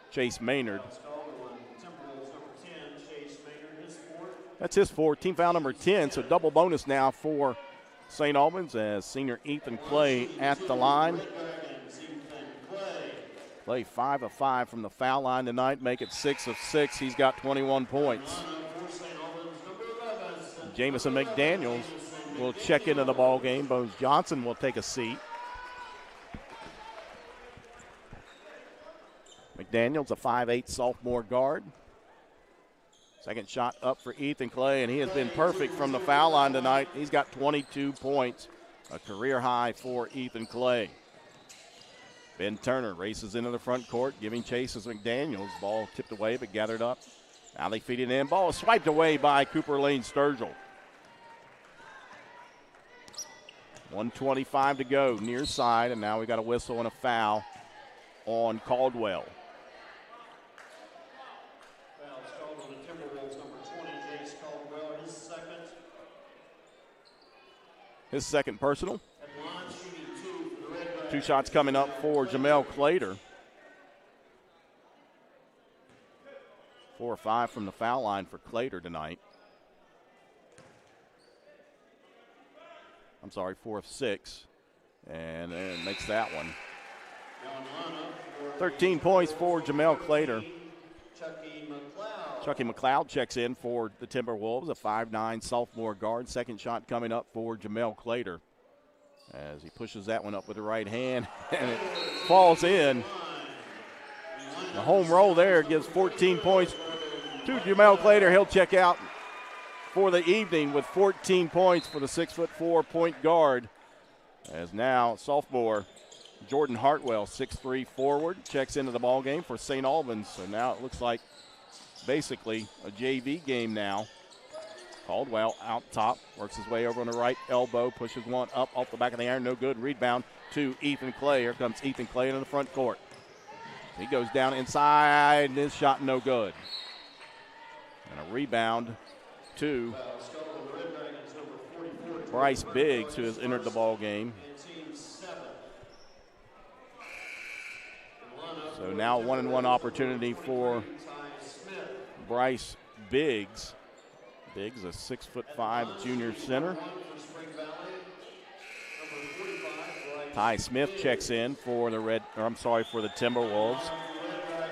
Chase Maynard. That's his 4th, team foul number 10, so double bonus now for St. Albans as senior Ethan Clay at the line. Clay 5 of 5 from the foul line tonight, make it 6 of 6. He's got 21 points. Jamison McDaniels will check into the ball game. Bones Johnson will take a seat. McDaniels, a 5'8" sophomore guard. Second shot up for Ethan Clay, and he has been perfect from the foul line tonight. He's got 22 points, a career high for Ethan Clay. Ben Turner races into the front court, giving chase as McDaniels. Ball tipped away but gathered up. Now they feed it in. Ball is swiped away by Cooper Lane Sturgill. 1:25 to go, near side, and now we got a whistle and a foul on Caldwell. Foul's called on the Timberwolves, number 20, Jace Caldwell, His second personal. At the line, shooting 2 for the Red Dragons. 2 shots coming up for Jamel Clater. 4 or 5 from the foul line for Clater tonight. I'm sorry, 4 of 6. And makes that one. 13 points for Jamel Clater. Chucky McLeod checks in for the Timberwolves, a 5'9" sophomore guard. Second shot coming up for Jamel Clater as he pushes that one up with the right hand, and it falls in. The home roll there gives 14 points to Jamel Clater. He'll check out for the evening with 14 points for the 6'4" point guard. As now sophomore Jordan Hartwell, 6'3" forward, checks into the ball game for St. Albans. So now it looks like basically a JV game now. Caldwell out top, works his way over on the right elbow, pushes one up off the back of the iron, no good. Rebound to Ethan Clay. Here comes Ethan Clay into the front court. He goes down inside, and his shot no good. And a rebound to Bryce Biggs, who has entered the ball game. So now 1-and-1 opportunity for Bryce Biggs. Biggs, a 6'5" junior center. Ty Smith checks in for the for the Timberwolves.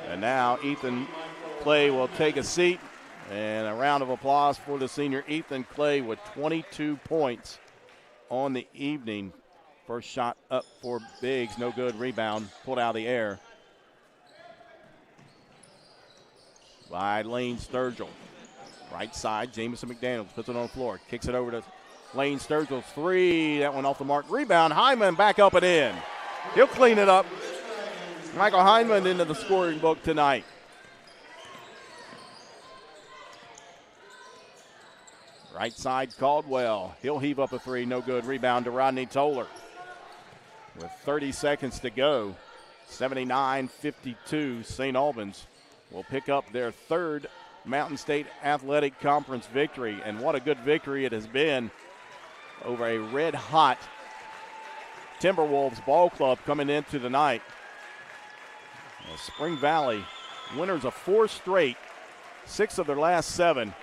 And now Ethan Clay will take a seat. And a round of applause for the senior Ethan Clay with 22 points on the evening. First shot up for Biggs, no good. Rebound pulled out of the air by Lane Sturgill. Right side, Jamison McDaniels puts it on the floor. Kicks it over to Lane Sturgill's 3. That one off the mark. Rebound, Hyman back up and in. He'll clean it up. Michael Hyman into the scoring book tonight. Right side, Caldwell. He'll heave up a 3, no good. Rebound to Rodney Toller. With 30 seconds to go, 79-52, St. Albans will pick up their third Mountain State Athletic Conference victory. And what a good victory it has been over a red-hot Timberwolves ball club coming into the night. Spring Valley, winners of 4 straight, 6 of their last 7.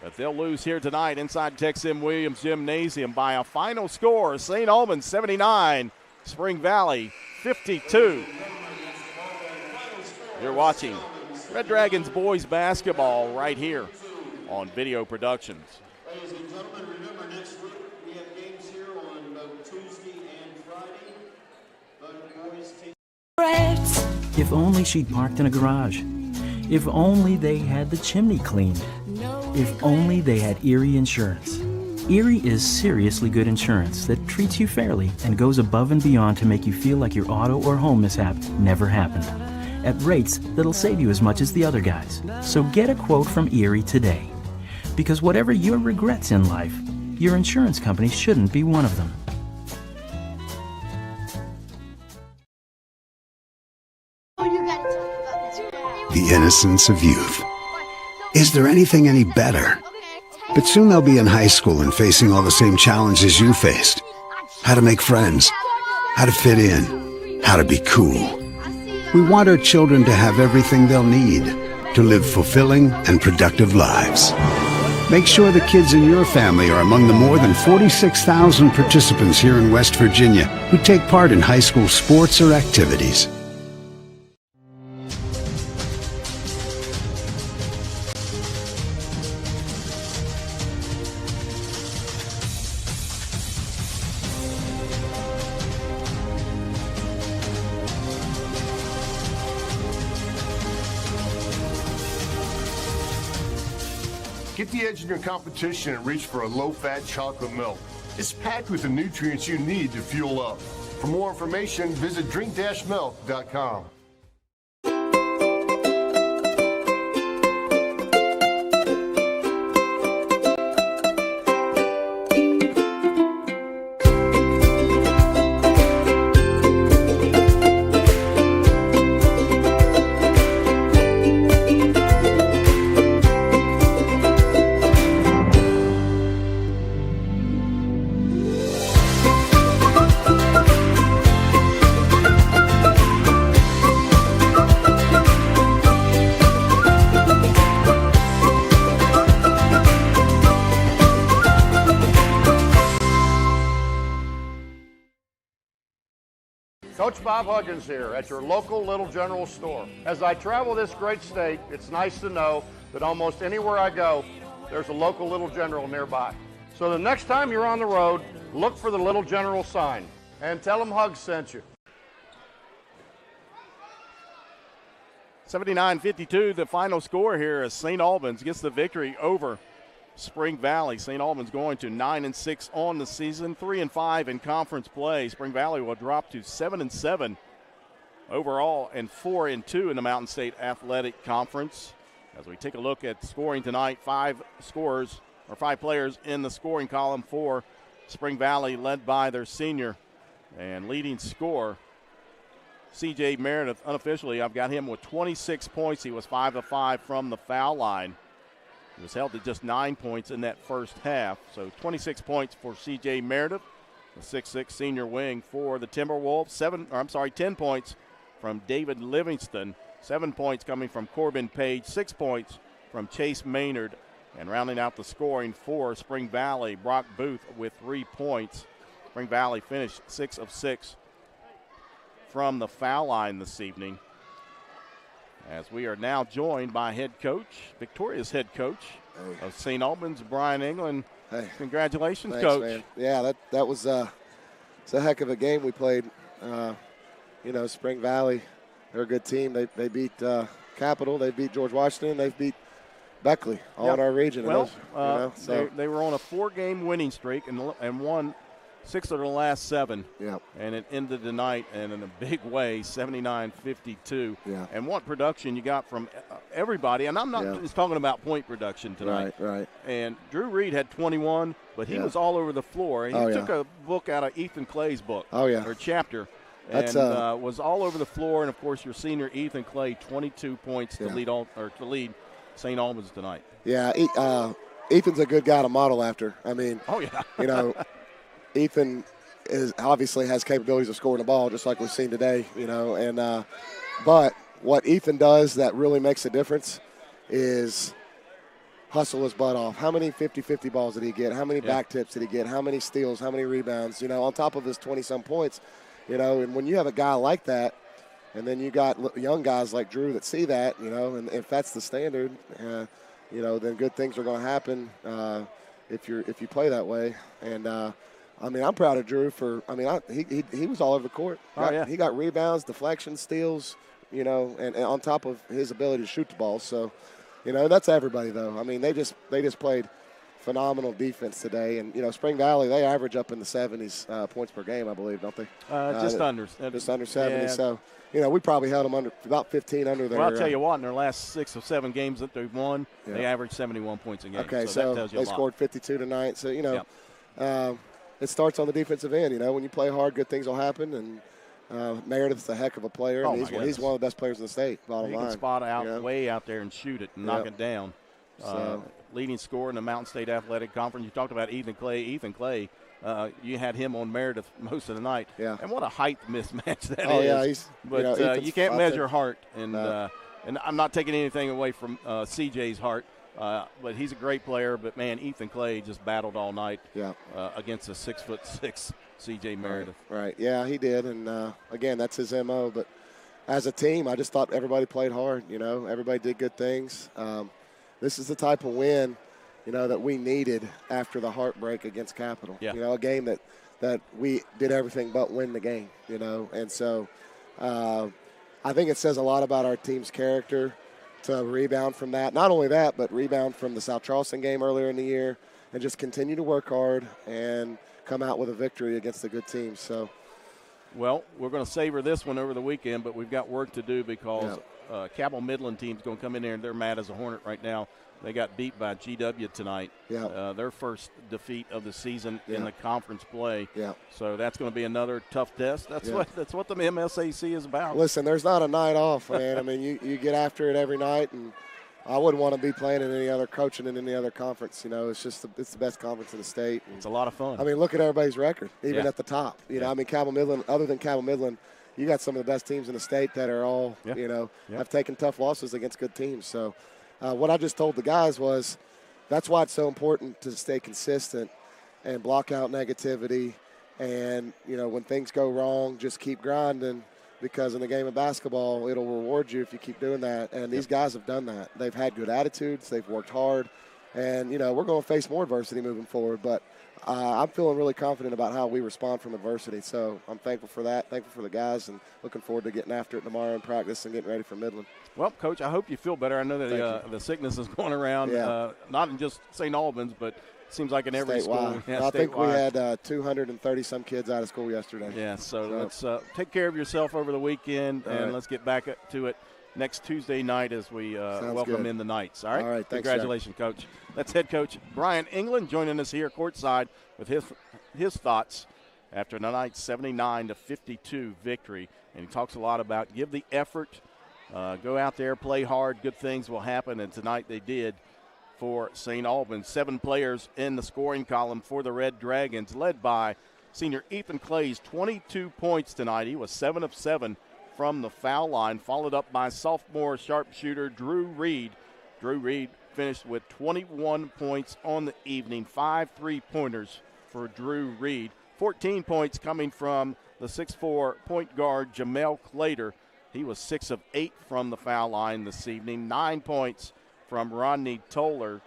But they'll lose here tonight inside Tex M. Williams Gymnasium by a final score, St. Albans 79, Spring Valley 52. You're watching Red Dragons boys basketball right here on Video Productions. Ladies and gentlemen, remember next week we have games here on both Tuesday and Friday. Both boys team. If only she'd parked in a garage. If only they had the chimney cleaned. If only they had Erie Insurance. Erie is seriously good insurance that treats you fairly and goes above and beyond to make you feel like your auto or home mishap never happened. At rates that'll save you as much as the other guys. So get a quote from Erie today. Because whatever your regrets in life, your insurance company shouldn't be one of them. The innocence of youth. Is there anything any better? But soon they'll be in high school and facing all the same challenges you faced. How to make friends, how to fit in, how to be cool. We want our children to have everything they'll need to live fulfilling and productive lives. Make sure the kids in your family are among the more than 46,000 participants here in West Virginia who take part in high school sports or activities. Get the edge in your competition and reach for a low-fat chocolate milk. It's packed with the nutrients you need to fuel up. For more information, visit drink-milk.com. Coach Bob Huggins here at your local Little General store. As I travel this great state, it's nice to know that almost anywhere I go, there's a local Little General nearby. So the next time you're on the road, look for the Little General sign and tell them Hugs sent you. 79-52, the final score here as St. Albans gets the victory over Spring Valley. St. Albans going to 9-6 on the season, 3-5 in conference play. Spring Valley will drop to 7-7 overall and 4-2 in the Mountain State Athletic Conference. As we take a look at scoring tonight, 5 players in the scoring column for Spring Valley, led by their senior and leading scorer, C.J. Meredith. Unofficially, I've got him with 26 points. He was 5 of 5 from the foul line. He was held to just 9 points in that first half. So 26 points for C.J. Meredith, the 6'6 senior wing for the Timberwolves. 10 points from David Livingston. 7 points coming from Corbin Page. 6 points from Chase Maynard. And rounding out the scoring for Spring Valley, Brock Booth with 3 points. Spring Valley finished 6 of 6 from the foul line this evening. As we are now joined by Victoria's head coach of St. Albans, Brian England. Hey. Congratulations, Thanks, Coach. Man. Yeah, that was it's a heck of a game we played. Spring Valley, they're a good team. They beat Capital, they beat George Washington, they beat Beckley, all in our region. Well, they were on a 4-game winning streak and won 6 of the last 7. Yeah. And it ended the night and in a big way, 79-52. Yeah. And what production you got from everybody. And I'm not just talking about point production tonight. Right. And Drew Reed had 21, but he was all over the floor. He took a book out of Ethan Clay's book. Or chapter. And was all over the floor. And, of course, your senior Ethan Clay, 22 points to lead St. Albans tonight. Yeah, Ethan's a good guy to model after. I mean, Ethan obviously has capabilities of scoring the ball, just like we've seen today, but what Ethan does that really makes a difference is hustle his butt off. How many 50-50 balls did he get? How many back tips did he get? How many steals? How many rebounds? On top of his 20-some points, and when you have a guy like that, and then you got young guys like Drew that see that, and if that's the standard, then good things are going to happen if you play that way. And I'm proud of Drew he was all over the court. He got rebounds, deflections, steals, and on top of his ability to shoot the ball. So, that's everybody though. They just played phenomenal defense today. And, Spring Valley, they average up in the 70s points per game, I believe, don't they? Just under 70. Yeah. So, we probably held them under about 15 under their. Well, I'll tell you what, in their last 6 or 7 games that they've won, they averaged 71 points a game. Okay, so that tells you they scored 52 tonight. So, it starts on the defensive end. When you play hard, good things will happen. And Meredith's a heck of a player. He's one of the best players in the state, bottom line. He can spot out way out there and shoot it and knock it down. Leading scorer in the Mountain State Athletic Conference. You talked about Ethan Clay. You had him on Meredith most of the night. Yeah. And what a height mismatch that is. But you can't measure heart. And I'm not taking anything away from CJ's heart. But he's a great player. But, man, Ethan Clay just battled all night against a 6'6" C.J. Meredith. Right. Yeah, he did. And, again, that's his M.O. But as a team, I just thought everybody played hard. Everybody did good things. This is the type of win, that we needed after the heartbreak against Capital. Yeah. A game that we did everything but win the game, And so I think it says a lot about our team's character. to rebound from that. Not only that, but rebound from the South Charleston game earlier in the year and just continue to work hard and come out with a victory against a good team. So, well, we're going to savor this one over the weekend, but we've got work to do because Cabell Midland team's going to come in there, and they're mad as a hornet right now. They got beat by GW tonight. Yeah. Their first defeat of the season in the conference play. Yeah. So that's going to be another tough test. That's what the MSAC is about. Listen, there's not a night off, man. I mean, you get after it every night, and I wouldn't want to be playing in any other, coaching in any other conference. You know, it's the best conference in the state. And, it's a lot of fun. I mean, look at everybody's record, even at the top. You know, I mean, Cabell Midland, other than Cabell Midland, you got some of the best teams in the state that are all, have taken tough losses against good teams. So what I just told the guys was that's why it's so important to stay consistent and block out negativity. And, you know, when things go wrong, just keep grinding, because in the game of basketball, it'll reward you if you keep doing that. And these guys have done that. They've had good attitudes. They've worked hard. And, you know, we're going to face more adversity moving forward. But I'm feeling really confident about how we respond from adversity. So I'm thankful for that, thankful for the guys, and looking forward to getting after it tomorrow in practice and getting ready for Midland. Well, Coach, I hope you feel better. I know that the sickness is going around, not in just St. Albans, but it seems like in every school. I think we had 230-some kids out of school yesterday. Yeah, so let's take care of yourself over the weekend, and let's get back to it next Tuesday night as we welcome in the Knights. All right? All right, thanks, congratulations, Coach. That's head coach Brian England joining us here courtside with his thoughts after tonight's 79-52 victory. And he talks a lot about give the effort, go out there, play hard, good things will happen, and tonight they did for St. Albans. 7 players in the scoring column for the Red Dragons, led by senior Ethan Clays, 22 points tonight. He was 7 of 7 from the foul line, followed up by sophomore sharpshooter Drew Reed. Drew Reed finished with 21 points on the evening, 5 3-pointers for Drew Reed. 14 points coming from the 6'4" point guard Jamel Clater. He was 6 of 8 from the foul line this evening. 9 points from Rodney Toller.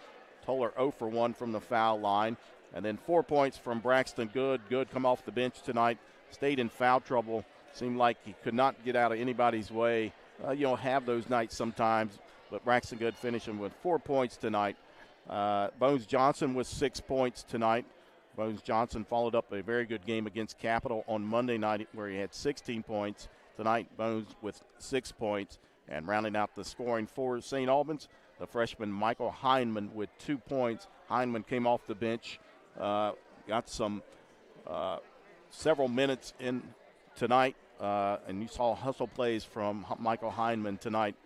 Toller 0 for 1 from the foul line. And then 4 points from Braxton Good. Good come off the bench tonight. Stayed in foul trouble. Seemed like he could not get out of anybody's way. Have those nights sometimes. But Braxton Good finishing with 4 points tonight. Bones Johnson with 6 points tonight. Bones Johnson followed up a very good game against Capital on Monday night where he had 16 points. Tonight, Bones with 6 points. And rounding out the scoring for St. Albans, the freshman Michael Heineman with 2 points. Heineman came off the bench, got some several minutes in tonight, and you saw hustle plays from Michael Heineman tonight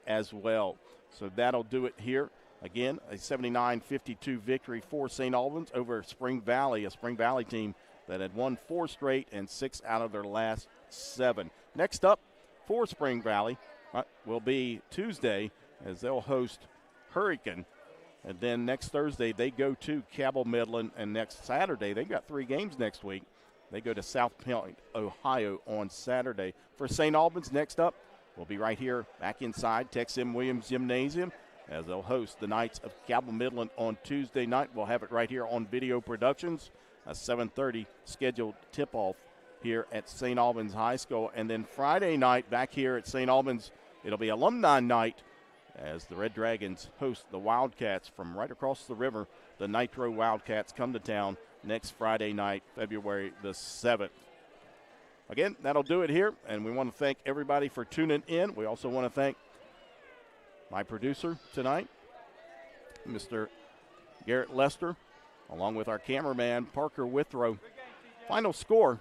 as well. So that'll do it here. Again, a 79-52 victory for St. Albans over Spring Valley, a Spring Valley team that had won 4 straight and 6 out of their last 7. Next up for Spring Valley will be Tuesday as they'll host Hurricane. And then next Thursday they go to Cabell Midland, and next Saturday they got 3 games next week. They go to South Point, Ohio on Saturday. For St. Albans, next up, we'll be right here back inside Tex M. Williams Gymnasium as they'll host the Knights of Cabell Midland on Tuesday night. We'll have it right here on Video Productions, a 7:30 scheduled tip-off here at St. Albans High School. And then Friday night back here at St. Albans, it'll be alumni night as the Red Dragons host the Wildcats from right across the river. The Nitro Wildcats come to town next Friday night, February the 7th. Again, that'll do it here, and we want to thank everybody for tuning in. We also want to thank my producer tonight, Mr. Garrett Lester, along with our cameraman, Parker Withrow. Final score,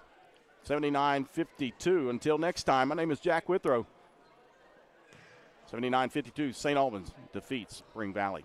79-52. Until next time, my name is Jack Withrow. 79-52, St. Albans defeats Spring Valley.